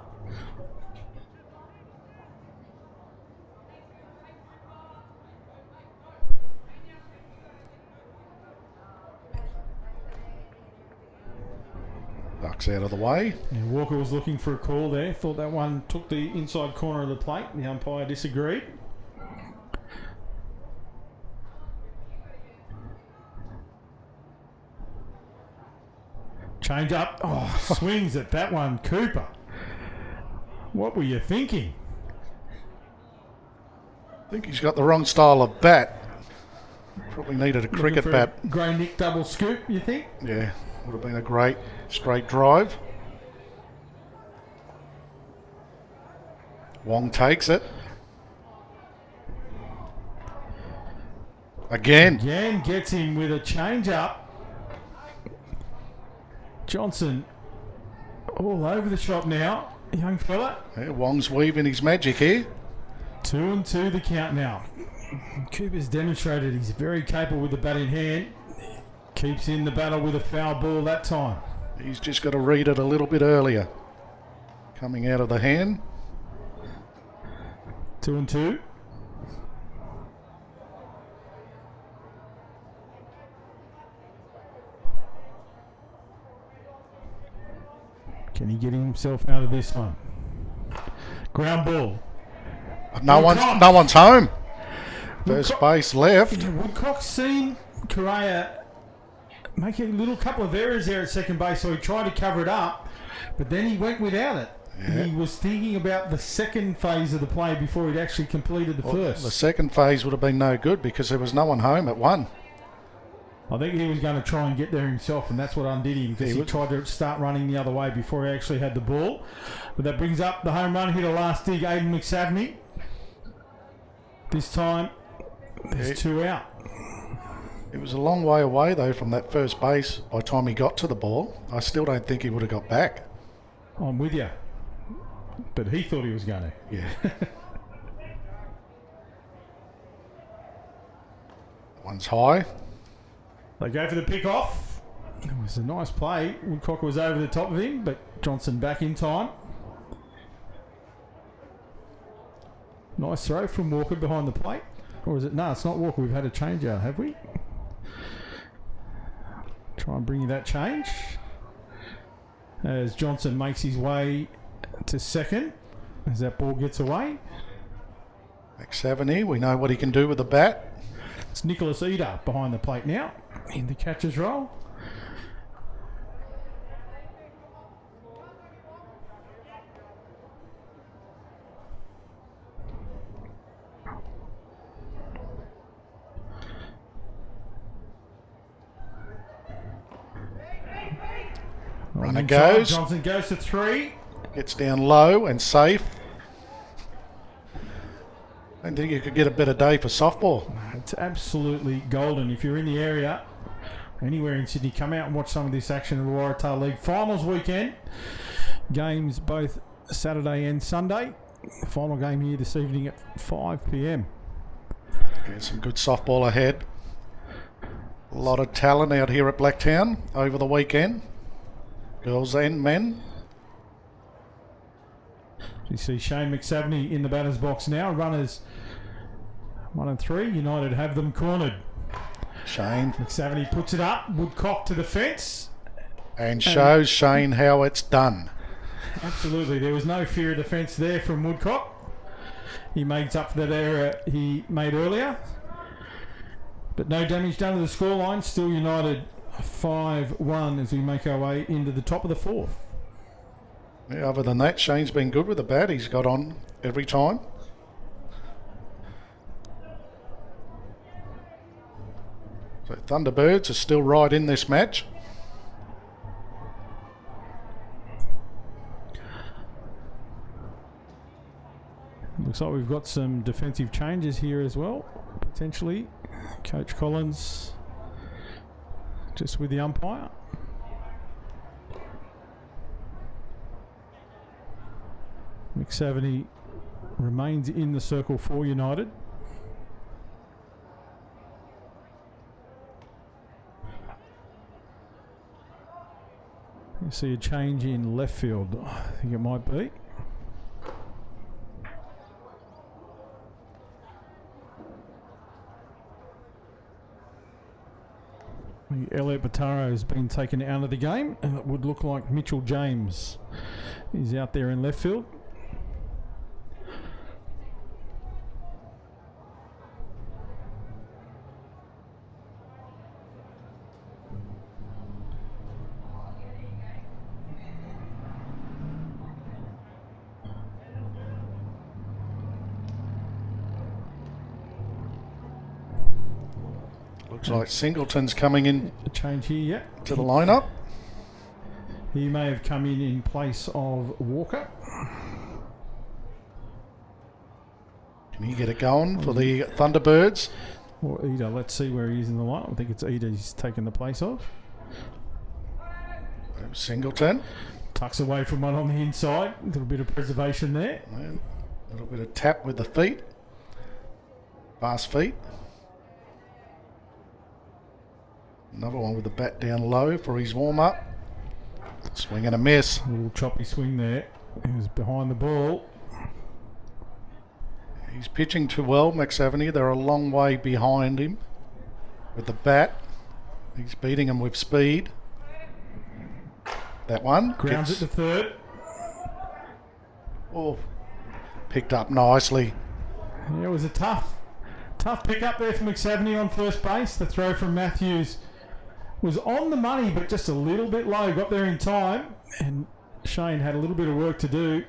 Ducks out of the way. Yeah, Walker was looking for a call there. Thought that one took the inside corner of the plate. The umpire disagreed. Change up. Oh, swings at that one, Cooper. What were you thinking? I think he's got the wrong style of bat. Probably needed a cricket bat. Grey Nick double scoop, you think? Yeah, would have been a great straight drive. Wong takes it. Again. Again gets him with a change up. Johnson all over the shop now, young fella. Yeah, Wong's weaving his magic here. 2-2 the count now. Cooper's demonstrated he's very capable with the bat in hand. Keeps in the battle with a foul ball that time. He's just got to read it a little bit earlier. Coming out of the hand. 2-2. Can he get himself out of this one? Ground ball. No one's home. First base left. Yeah, Woodcock's seen Correa make a little couple of errors there at second base, so he tried to cover it up, but then he went without it. Yeah. He was thinking about the second phase of the play before he'd actually completed the first. The second phase would have been no good because there was no one home at one. I think he was going to try and get there himself, and that's what undid him, because he tried to start running the other way before he actually had the ball. But that brings up the home run hitter last dig, Aiden McSavney. This time, there's two out. It was a long way away, though, from that first base by the time he got to the ball. I still don't think he would have got back. I'm with you. But he thought he was going to. Yeah. One's high. They go for the pick off. It was a nice play. Woodcock was over the top of him, but Johnson back in time. Nice throw from Walker behind the plate. Or is it? No, it's not Walker. We've had a change out, have we? Try and bring you that change. As Johnson makes his way to second. As that ball gets away. McSavney, we know what he can do with the bat. It's Nicholas Eder behind the plate now in the catcher's role. Runner goes. Johnson goes to 3. Gets down low and safe. I don't think you could get a better day for softball. It's absolutely golden. If you're in the area, anywhere in Sydney, come out and watch some of this action in the Waratah League Finals weekend. Games both Saturday and Sunday. Final game here this evening at 5 p.m. Yeah, some good softball ahead. A lot of talent out here at Blacktown over the weekend. Girls and men. You see Shane McSavney in the batter's box now. Runners 1 and 3. United have them cornered. Shane. McSavney puts it up. Woodcock to the fence. And shows Shane how it's done. Absolutely. There was no fear of the fence there from Woodcock. He makes up for that error he made earlier. But no damage done to the scoreline. Still United 5-1 as we make our way into the top of the 4th. Yeah, other than that, Shane's been good with the bat. He's got on every time. So Thunderbirds are still right in this match. Looks like we've got some defensive changes here as well, potentially. Coach Collins just with the umpire. McSaveny remains in the circle for United. You see a change in left field, I think it might be. Elliot Bataro has been taken out of the game, and it would look like Mitchell James is out there in left field. Looks like Singleton's coming in A change here, yeah. to the lineup. He may have come in place of Walker. Can he get it going for the Thunderbirds? Or Ida, let's see where he is in the lineup. I think it's Ida he's taken the place of. Singleton. Tucks away from one on the inside. A little bit of preservation there. A little bit of tap with the feet. Fast feet. Another one with the bat down low for his warm-up. Swing and a miss. A little choppy swing there. He was behind the ball. He's pitching too well, McSaveny. They're a long way behind him with the bat. He's beating him with speed. That one. Grounds it to third. Oh, picked up nicely. Yeah, it was a tough pick up there for McSaveny on first base. The throw from Matthews was on the money, but just a little bit low. Got there in time, and Shane had a little bit of work to do.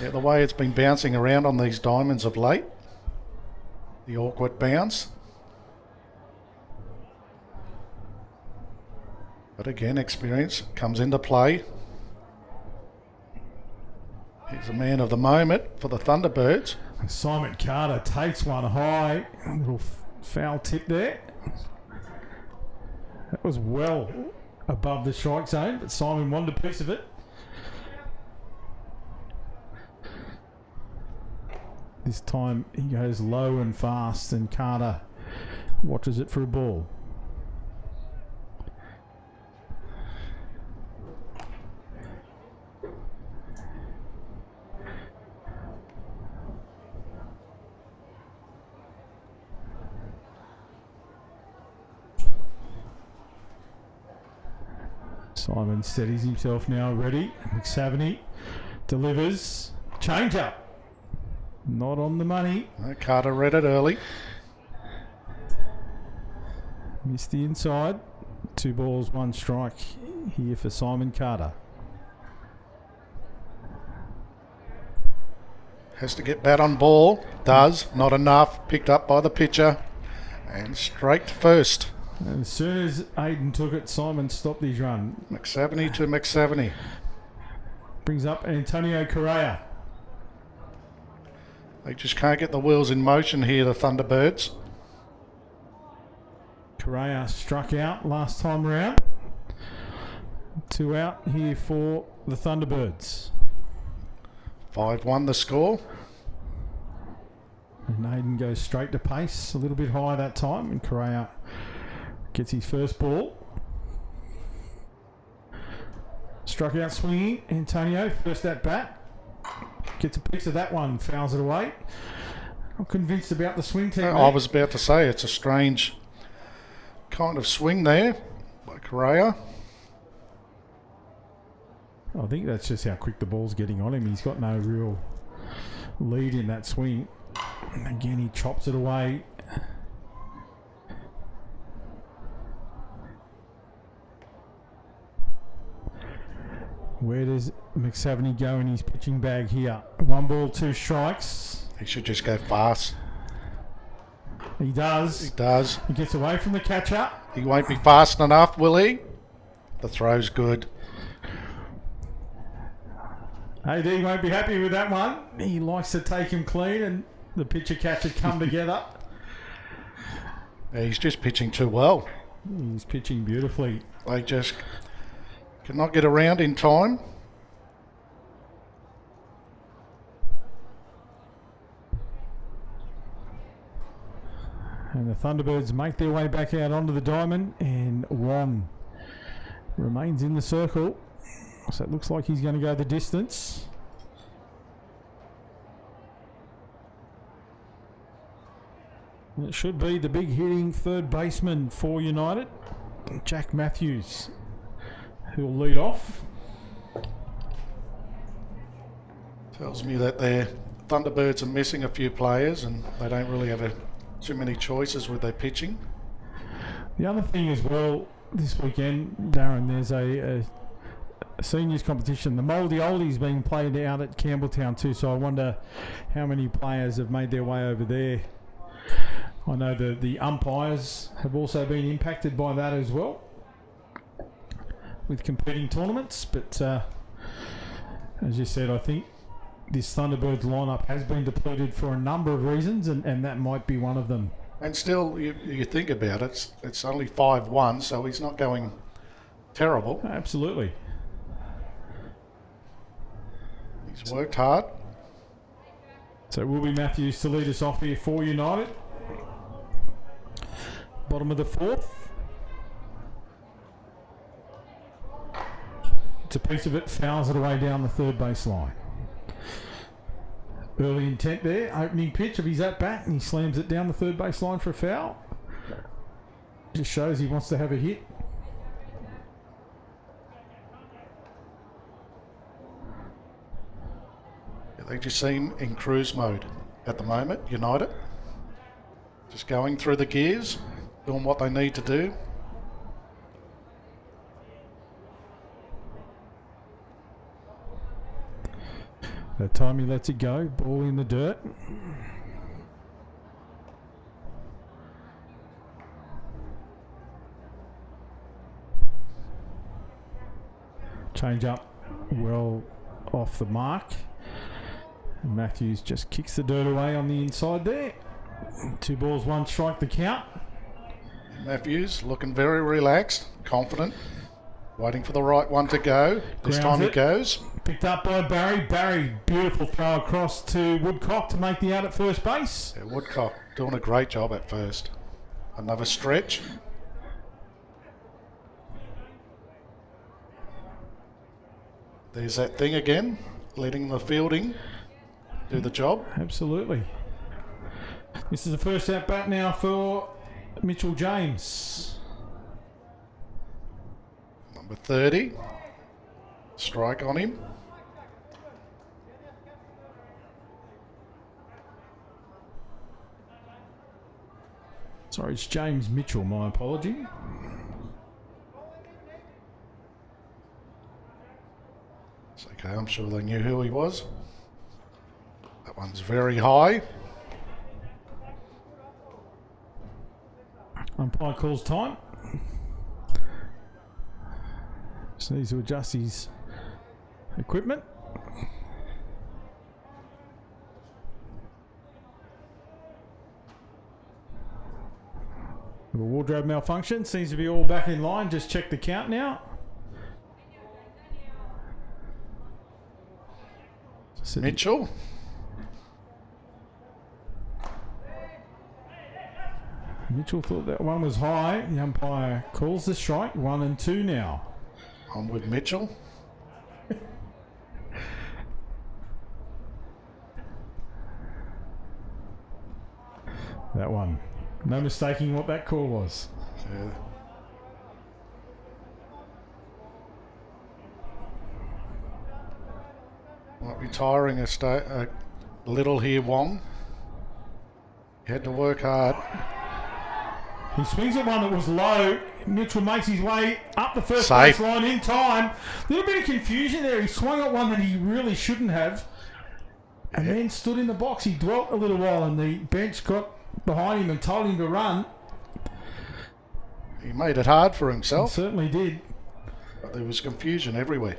Yeah, the way it's been bouncing around on these diamonds of late. The awkward bounce. But again, experience comes into play. He's the man of the moment for the Thunderbirds. Simon Carter takes one high. A little foul tip there. That was well above the strike zone, but Simon wanted a piece of it. This time he goes low and fast, and Carter watches it for a ball. Simon steadies himself now, ready. McSaveny delivers. Change up. Not on the money. Carter read it early. Missed the inside. 2 balls, 1 strike here for Simon Carter. Has to get bat on ball. Does. Not enough. Picked up by the pitcher. And straight to first. And as soon as Aiden took it, Simon stopped his run. McSaveny to McSaveny. Brings up Antonio Correa. They just can't get the wheels in motion here, the Thunderbirds. Correa struck out last time round. 2 out here for the Thunderbirds. 5-1 the score. And Aiden goes straight to pace, a little bit higher that time, and Correa gets his first ball. Struck out swinging. Antonio, first at bat. Gets a piece of that one, fouls it away. I'm convinced about the swing team. I was about to say, it's a strange kind of swing there by Correa. I think that's just how quick the ball's getting on him. He's got no real lead in that swing. And again, he chops it away. Where does McSaveny go in his pitching bag here? 1 ball, 2 strikes. He should just go fast. He does. He does. He gets away from the catcher. He won't be fast enough, will he? The throw's good. AD won't be happy with that one. He likes to take him clean and the pitcher catcher come together. Yeah, he's just pitching too well. He's pitching beautifully. They just cannot get around in time. And the Thunderbirds make their way back out onto the diamond, and Wong remains in the circle. So it looks like he's going to go the distance. And it should be the big hitting third baseman for United, Jack Matthews, who will lead off. Tells me that their Thunderbirds are missing a few players and they don't really have too many choices with their pitching. The other thing as well this weekend, Darren, there's a seniors competition. The Mouldy Oldies being played out at Campbelltown too, so I wonder how many players have made their way over there. I know the umpires have also been impacted by that as well with competing tournaments, but as you said, I think this Thunderbirds lineup has been depleted for a number of reasons, and that might be one of them. And still, you think about it, it's only 5-1, so he's not going terrible. Absolutely. He's worked hard. So it will be Matthews to lead us off here for United. Bottom of the fourth. It's a piece of it, fouls it away down the third base line. Early intent there, opening pitch of his at bat, and he slams it down the third base line for a foul. Just shows he wants to have a hit. They just seem in cruise mode at the moment, United. Just going through the gears, doing what they need to do. That time he lets it go, ball in the dirt. Change up well off the mark. And Matthews just kicks the dirt away on the inside there. 2 balls, 1 strike, the count. Matthews looking very relaxed, confident, waiting for the right one to go. This time he goes. Picked up by Barry. Barry, beautiful throw across to Woodcock to make the out at first base. Yeah, Woodcock doing a great job at first. Another stretch. There's that thing again, letting the fielding do the job. Absolutely. This is the first at bat now for Mitchell James. Number 30. Strike on him. Sorry, it's James Mitchell, my apology. It's okay, I'm sure they knew who he was. That one's very high. Umpire calls time. Just needs to adjust his equipment. A wardrobe malfunction. Seems to be all back in line. Just check the count now. Mitchell. Mitchell thought that one was high. The umpire calls the strike. 1 and 2 now. I'm with Mitchell. That one. No mistaking what that call was. Yeah. Might be tiring a little here, Wong. He had to work hard. He swings at one that was low. Mitchell makes his way up the first base line in time. A little bit of confusion there. He swung at one that he really shouldn't have. And then stood in the box. He dwelt a little while and the bench got behind him and told him to run. He made it hard for himself. He certainly did. But there was confusion everywhere.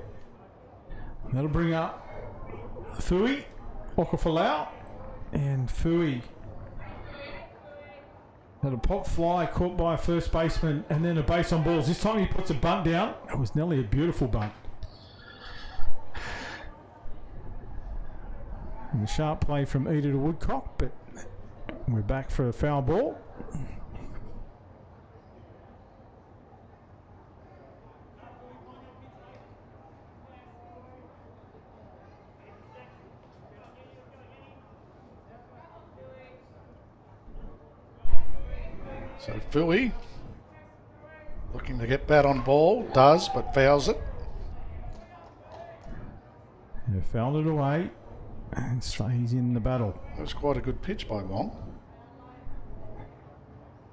That'll bring up Fui, Okafalau, and Fui. Had a pop fly caught by a first baseman and then a base on balls. This time he puts a bunt down. It was nearly a beautiful bunt. And a sharp play from Eda to Woodcock, but we're back for a foul ball. So Fui looking to get bat on ball, does, but fouls it. And fouled it away and stays in the battle. That was quite a good pitch by Wong.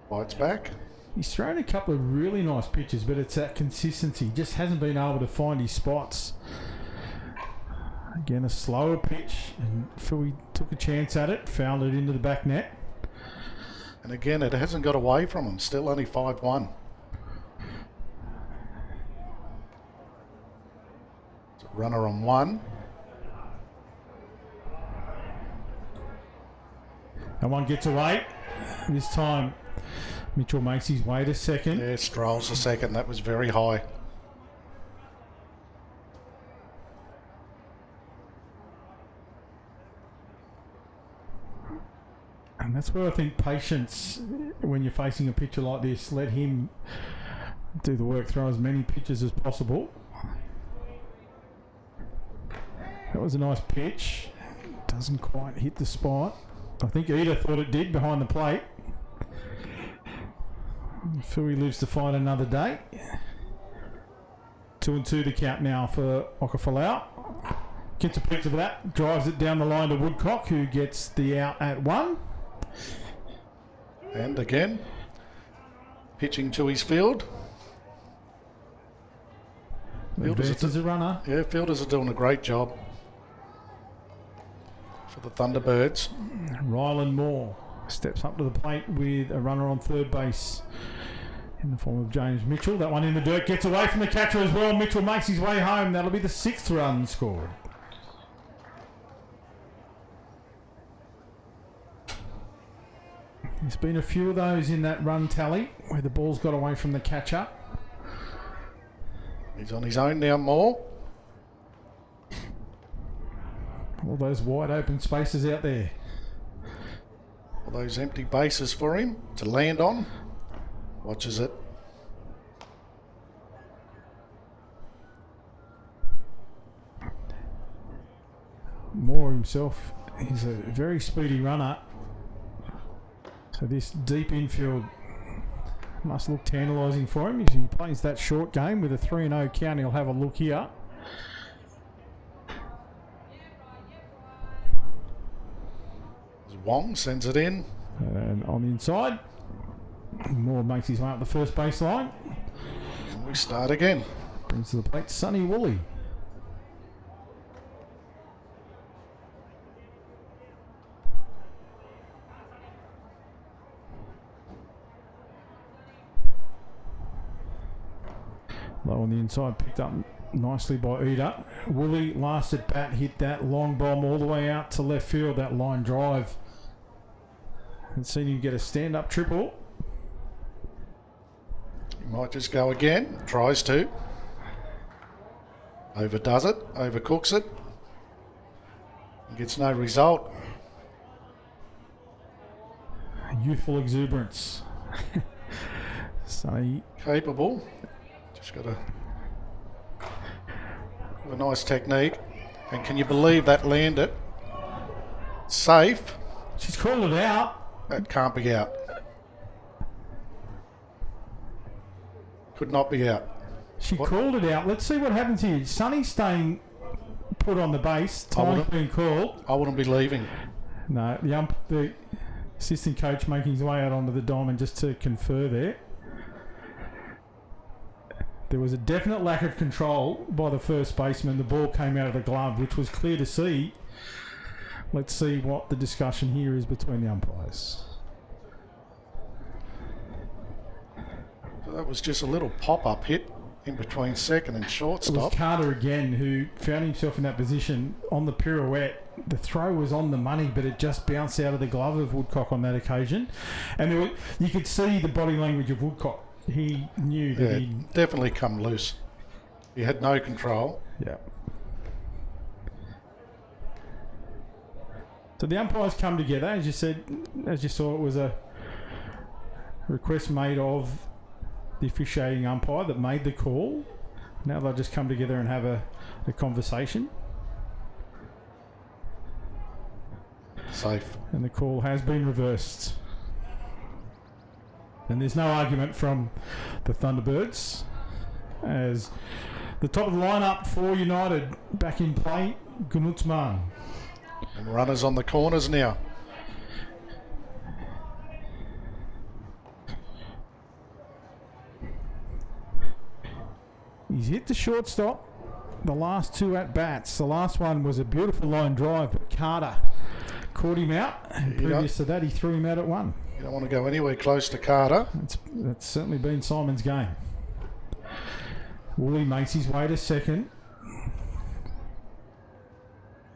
Bites back. He's thrown a couple of really nice pitches, but it's that consistency. He just hasn't been able to find his spots. Again, a slower pitch, and Fui took a chance at it, fouled it into the back net. And again, it hasn't got away from him. Still only 5-1. It's a runner on one. And one gets away. This time, Mitchell makes his way to second. Yeah, strolls to second. That was very high. And that's where I think patience, when you're facing a pitcher like this, let him do the work, throw as many pitches as possible. That was a nice pitch. Doesn't quite hit the spot. I think Eda thought it did behind the plate. Fui lives to fight another day. 2-2 the count now for Okafalau. Gets a pitch of that, drives it down the line to Woodcock, who gets the out at 1. And again, pitching to his field. Advances a runner. Yeah, fielders are doing a great job for the Thunderbirds. Ryland Moore steps up to the plate with a runner on third base in the form of James Mitchell. That one in the dirt, gets away from the catcher as well. Mitchell makes his way home. That'll be the 6th run scored. There's been a few of those in that run tally where the ball's got away from the catcher. He's on his own now, Moore. All those wide open spaces out there. All those empty bases for him to land on. Watches it. Moore himself, he's a very speedy runner. So this deep infield must look tantalising for him. As he plays that short game with a 3-0 count, he'll have a look here. Wong sends it in. And on the inside, Moore makes his way up the first baseline. And we start again. Brings to the plate Sonny Woolley. Low on the inside, picked up nicely by Eda. Woolley, last at bat, hit that long bomb all the way out to left field, that line drive. And seen him get a stand-up triple. He might just go again. Tries to. Overdoes it. Overcooks it. Gets no result. Youthful exuberance. Sonny. Capable. Just got a nice technique. And can you believe that landed? Safe. She's called it out. That can't be out. Could not be out. She called it out. Let's see what happens here. Sonny staying put on the base. Time's being called. I wouldn't be leaving. No, the assistant coach making his way out onto the diamond just to confer there. There was a definite lack of control by the first baseman. The ball came out of the glove, which was clear to see. Let's see what the discussion here is between the umpires. So that was just a little pop-up hit in between second and It was shortstop. Carter again who found himself in that position on the pirouette. The throw was on the money, but it just bounced out of the glove of Woodcock on that occasion. And you could see the body language of Woodcock. He knew that he... definitely come loose. He had no control. Yeah. So the umpires come together, as you said, as you saw, it was a request made of the officiating umpire that made the call. Now they'll just come together and have a conversation. Safe. And the call has been reversed. And there's no argument from the Thunderbirds, as the top of the lineup for United back in play, Gunutzmann. And runners on the corners now. He's hit the shortstop the last two at-bats. The last one was a beautiful line drive, but Carter caught him out. And previous to that, he threw him out at one. You don't want to go anywhere close to Carter. That's certainly been Simon's game. Woolley makes his way to second.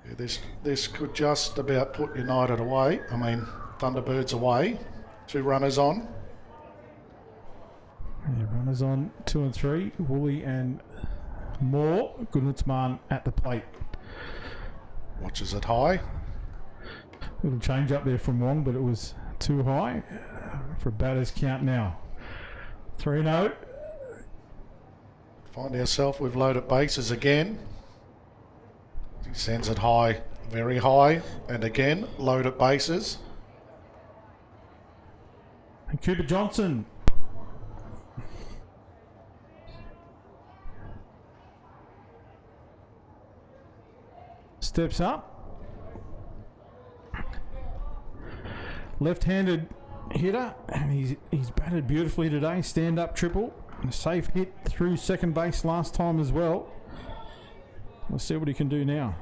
Yeah, this could just about put United away. I mean, Thunderbirds away. 2 runners on. Yeah, runners on 2 and 3. Woolley and Moore. Gunutzmann at the plate. Watches it high. Little change up there from Wong, but it was too high for a batter's count now. 3-0. Find ourselves with loaded bases again. He sends it high, very high, and again loaded bases. And Cooper Johnson. Steps up. Left-handed hitter, and he's batted beautifully today. Stand-up triple. A safe hit through second base last time as well. Let's see what he can do now.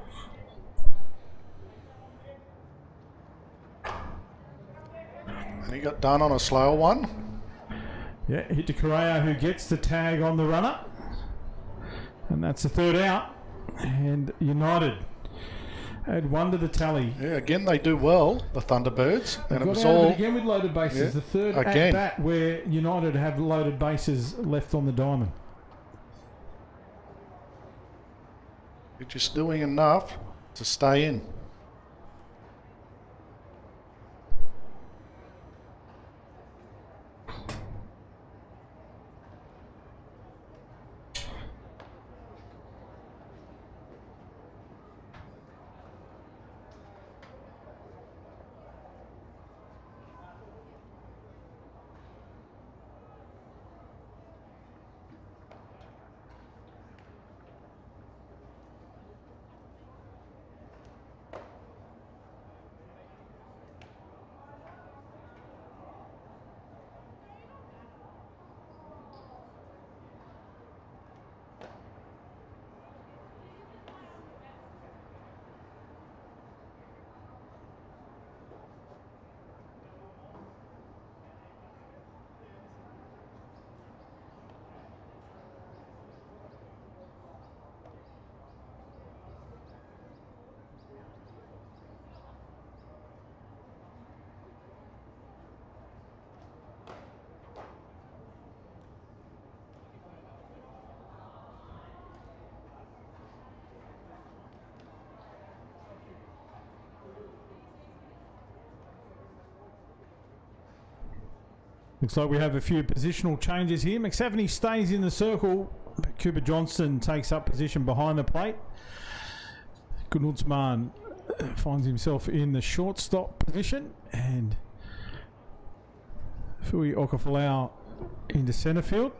And he got done on a slower one. Yeah, hit to Correa, who gets the tag on the runner. And that's the third out. And United add 1 to the tally. Yeah, again they do well, the Thunderbirds. And it Got was out of all it again with loaded bases. Yeah, The third again. at bat where United have loaded bases left on the diamond. you're just doing enough to stay in. Looks like we have a few positional changes here. McSavany stays in the circle, but Cooper Johnson takes up position behind the plate. Gunutzmann finds himself in the shortstop position, and Fui Okafalau into centre field.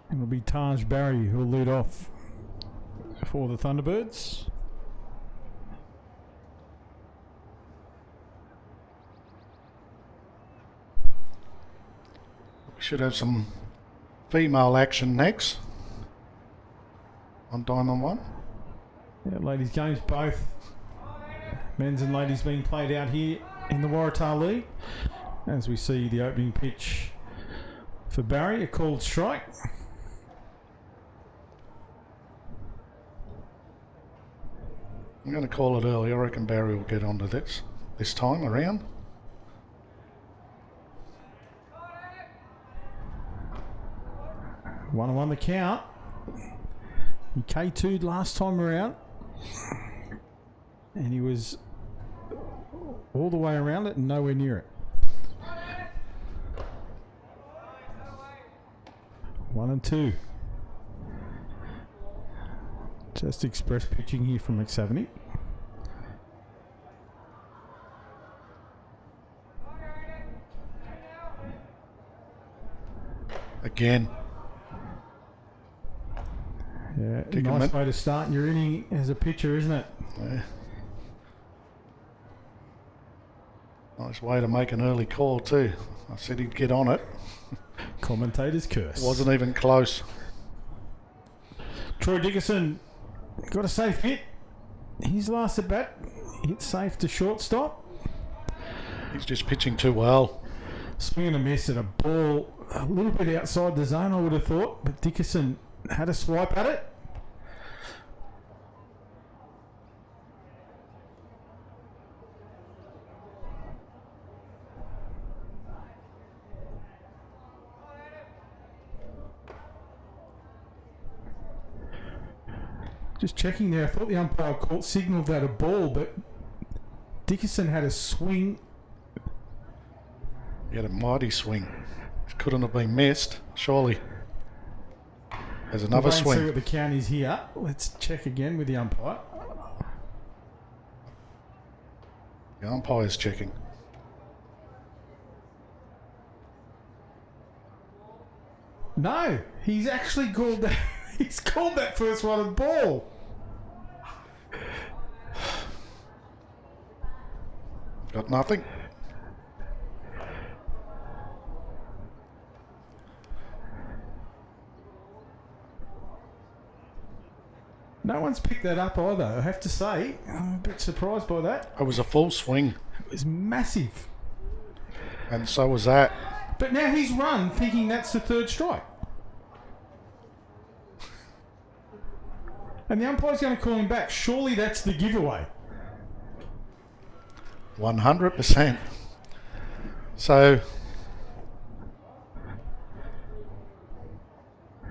And it'll be Taj Barry who'll lead off for the Thunderbirds. We should have some female action next on Diamond 1. Yeah, ladies' games both men's and ladies being played out here in the Waratah League. As we see the opening pitch for Barry, a called strike. I'm going to call it early. I reckon Barry will get onto this time around. One on the count. He K2'd last time around. And he was all the way around it and nowhere near it. 1 and 2. Just express pitching here from McSaveny. Again. Yeah, nice way to start your inning as a pitcher, isn't it? Yeah. Nice way to make an early call too. I said he'd get on it. Commentator's curse. Wasn't even close. Troy Dickerson got a safe hit. His last at bat hit safe to shortstop. He's just pitching too well. Swing and a miss at a ball a little bit outside the zone, I would have thought, but Dickerson had a swipe at it. Just checking there, I thought the umpire signalled that a ball, but Dickerson had a swing. He had a mighty swing. It couldn't have been missed, surely. There's another swing. See what the count is here. Let's check again with the umpire. The umpire's checking. No, he's actually called that. He's called that first one a ball. Got nothing. No one's picked that up either, I have to say. I'm a bit surprised by that. It was a full swing. It was massive. And so was that. But now he's run thinking that's the third strike. And the umpire's going to call him back. Surely that's the giveaway. 100%. So,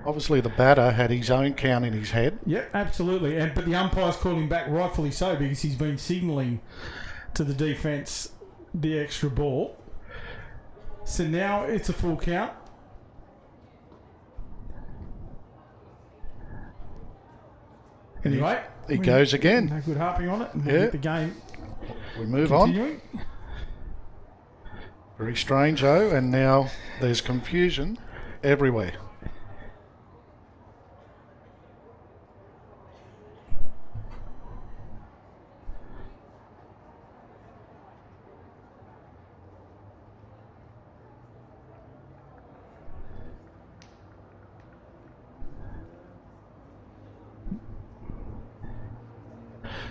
obviously the batter had his own count in his head. Yep, absolutely. But the umpire's called him back, rightfully so, because he's been signalling to the defence the extra ball. So now it's a full count. Anyway, he goes again. No good harping on it. And we'll Yeah. get the game We move continuing. on. Very strange, though, and now there's confusion everywhere.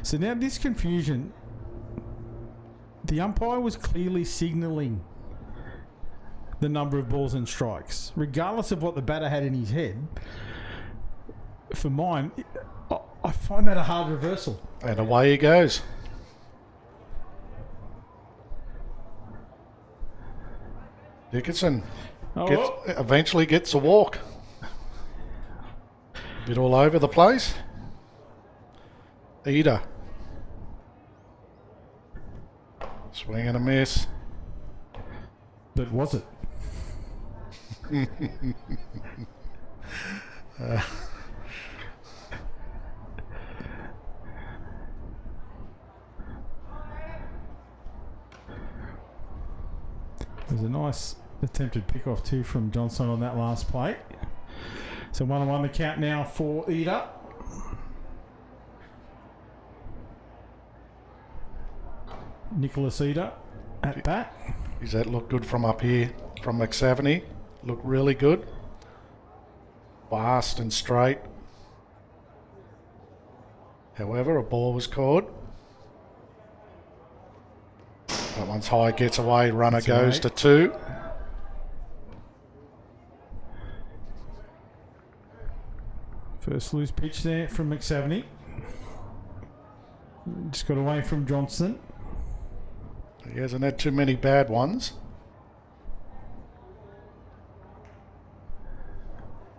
So now this confusion, the umpire was clearly signalling the number of balls and strikes, regardless of what the batter had in his head. For mine, I find that a hard reversal. And away he goes. Dickerson eventually gets a walk. Bit all over the place. Eder. Swing and a miss. But was it? There's a nice attempted pick-off too from Johnson on that last play. So 1-1 the count now for Eder. Nicholas Eder at bat. Does that look good from up here from McSaveny? Look really good. Fast and straight. However, a ball was caught. One's high, gets away, runner That's goes right. to 2. First loose pitch there from McSaveny. Just got away from Johnson. He hasn't had too many bad ones.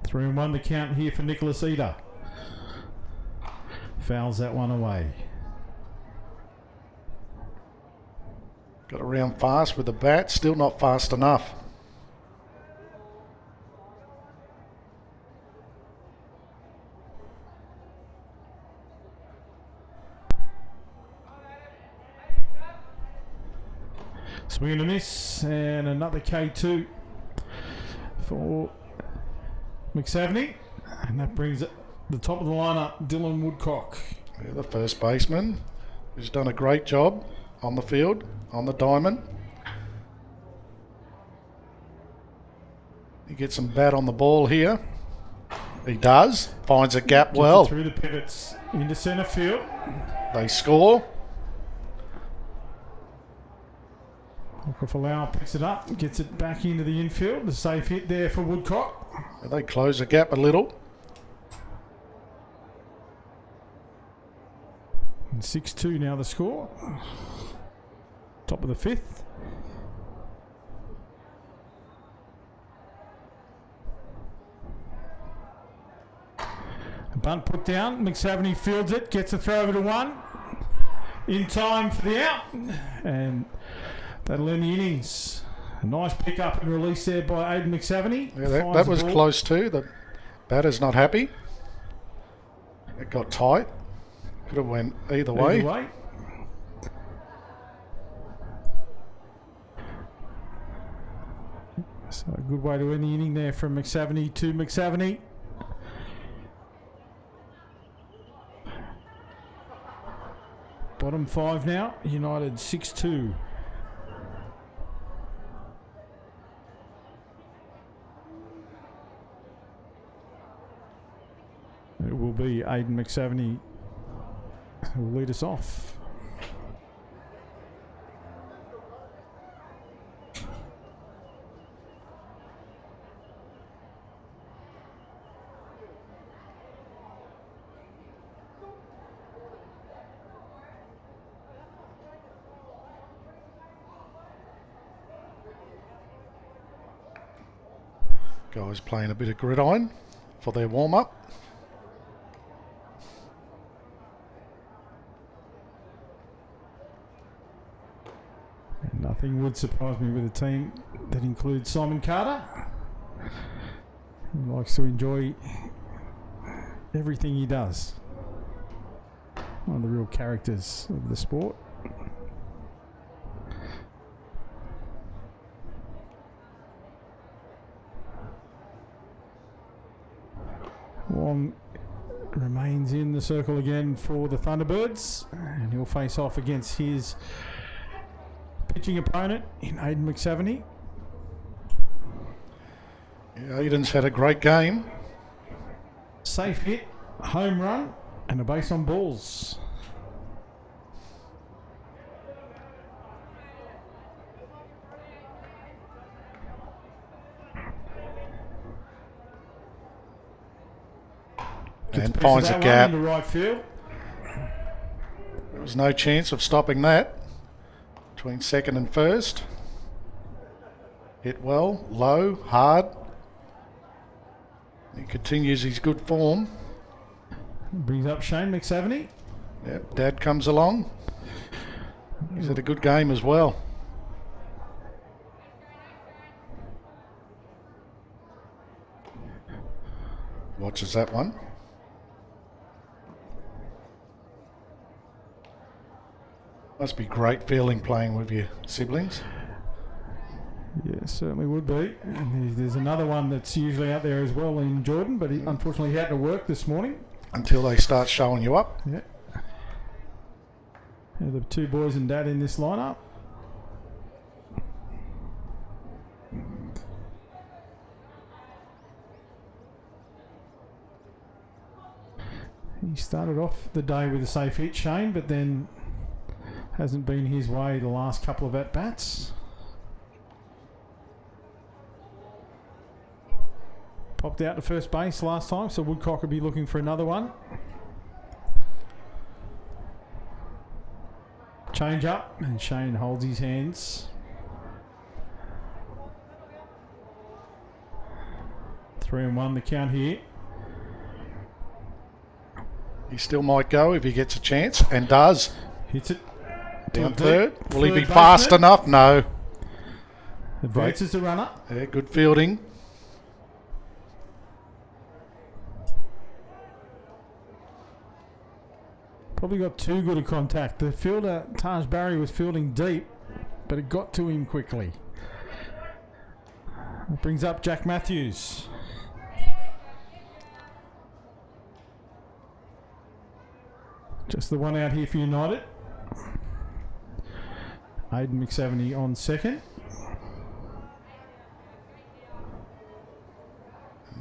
3-1 the count here for Nicholas Eder. Fouls that one away. Got around fast with the bat, still not fast enough. Swing and a miss, and another K2 for McSaveny. And that brings it the top of the lineup, Dylan Woodcock. Yeah, the first baseman, who's done a great job on the field, on the diamond. He gets some bat on the ball here. He does. Finds a gap Gets well. it through the pivots into centre field. They score. Okafalau picks it up, gets it back into the infield. The safe hit there for Woodcock. They close the gap a little. And 6-2 now the score. Top of the 5th. A bunt put down. McSaveny fields it, gets a throw over to 1. In time for the out. And that'll end the innings. A nice pick up and release there by Aidan McSaveny. Yeah, that was close too. The batter's not happy. It got tight. Could have went either way. Either way. So a good way to end the inning there from McSaveny to McSaveny. Bottom 5 now. United 6-2. It will be Aidan McSaveny who will lead us off. Guys playing a bit of gridiron for their warm-up. And nothing would surprise me with a team that includes Simon Carter. He likes to enjoy everything he does. One of the real characters of the sport. Wong remains in the circle again for the Thunderbirds, and he'll face off against his pitching opponent in Aidan McSaveny. Yeah, Aidan's had a great game. Safe hit, home run, and a base on balls. And finds a gap. In the right field. There was no chance of stopping that. Between second and first. Hit well, low, hard. He continues his good form. Brings up Shane McSaveny. Yep, Dad comes along. He's had a good game as well. Watches that one. Must be great feeling playing with your siblings. Yeah, certainly would be. And there's another one that's usually out there as well in Jordan, but unfortunately he had to work this morning. Until they start showing you up. Yeah. The 2 boys and Dad in this lineup. He started off the day with a safe hit, Shane, but then Hasn't been his way the last couple of at-bats. Popped out to first base last time, so Woodcock will be looking for another one. Change up, and Shane holds his hands. 3-1 the count here. He still might go if he gets a chance, and does. Hits it. Down third. Will he be Third fast baseman. enough? No. Advances the runner. Yeah, good fielding. Probably got too good a contact. The fielder, Taj Barry, was fielding deep, but it got to him quickly. That brings up Jack Matthews. Just the one out here for United. Aidan McSaveny on second.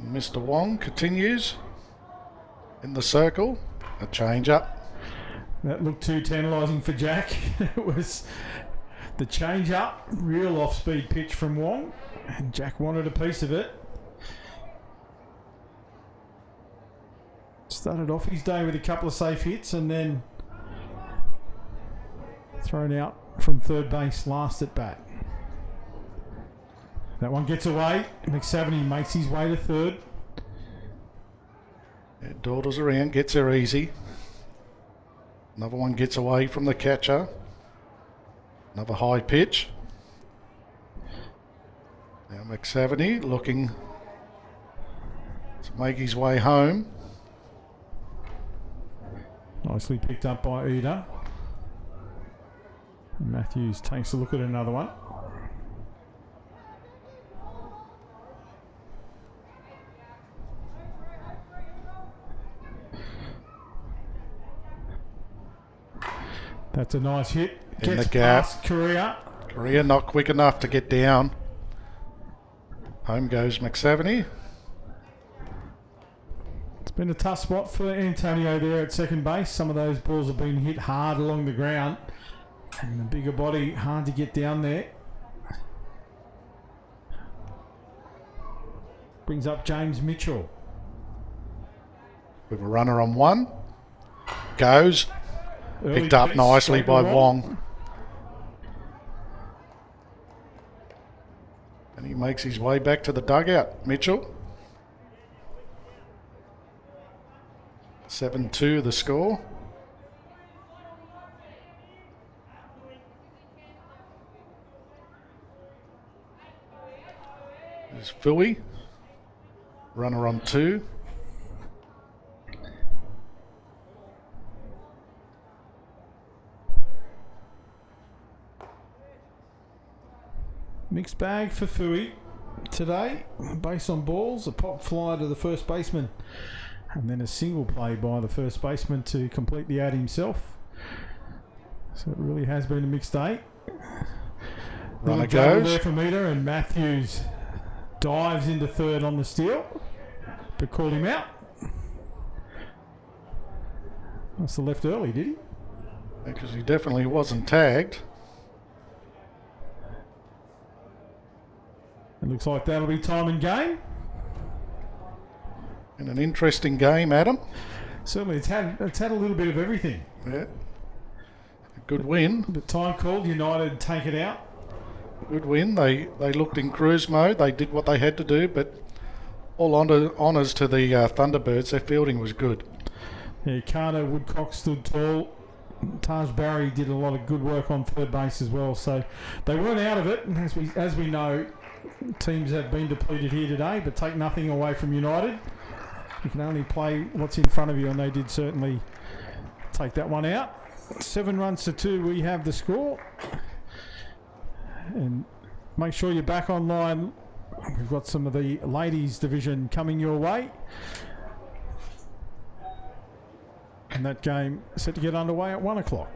Mr. Wong continues in the circle. A change up. That looked too tantalising for Jack. It was the change up, real off-speed pitch from Wong, and Jack wanted a piece of it. Started off his day with a couple of safe hits and then thrown out from third base last at bat. That one gets away. McSaveny makes his way to third. Yeah, dawdles around, gets there easy. Another one gets away from the catcher. Another high pitch. Now McSaveny looking to make his way home. Nicely picked up by Ida. Matthews takes a look at another one. That's a nice hit. In Gets the gap. past Korea. Korea not quick enough to get down. Home goes McSaveny. It's been a tough spot for Antonio there at second base. Some of those balls have been hit hard along the ground. And the bigger body, hard to get down there. Brings up James Mitchell. With a runner on one. Goes. Early Picked up piece, nicely straight by to Wong. And he makes his way back to the dugout. Mitchell. 7-2 the score. There's Philly. Runner on two. Mixed bag for Fui today. Base on balls, a pop fly to the first baseman, and then a single play by the first baseman to complete the out himself. So it really has been a mixed day. Runner Juggle goes. there for Meter, and Matthews dives into third on the steal, but called him out. Must have left early, did he? Because he definitely wasn't tagged. It looks like that'll be time and game. In an interesting game, Adam. Certainly, it's had a little bit of everything. Yeah. A good win. But time called, United take it out. Good win. They looked in cruise mode. They did what they had to do, but all honours to the Thunderbirds. Their fielding was good. Yeah, Carter Woodcock stood tall. Taj Barry did a lot of good work on third base as well. So they weren't out of it. And as we know, teams have been depleted here today, but take nothing away from United. You can only play what's in front of you, and they did certainly take that one out. 7 runs to 2, we have the score. And make sure you're back online. We've got some of the ladies division coming your way. And that game set to get underway at 1 o'clock.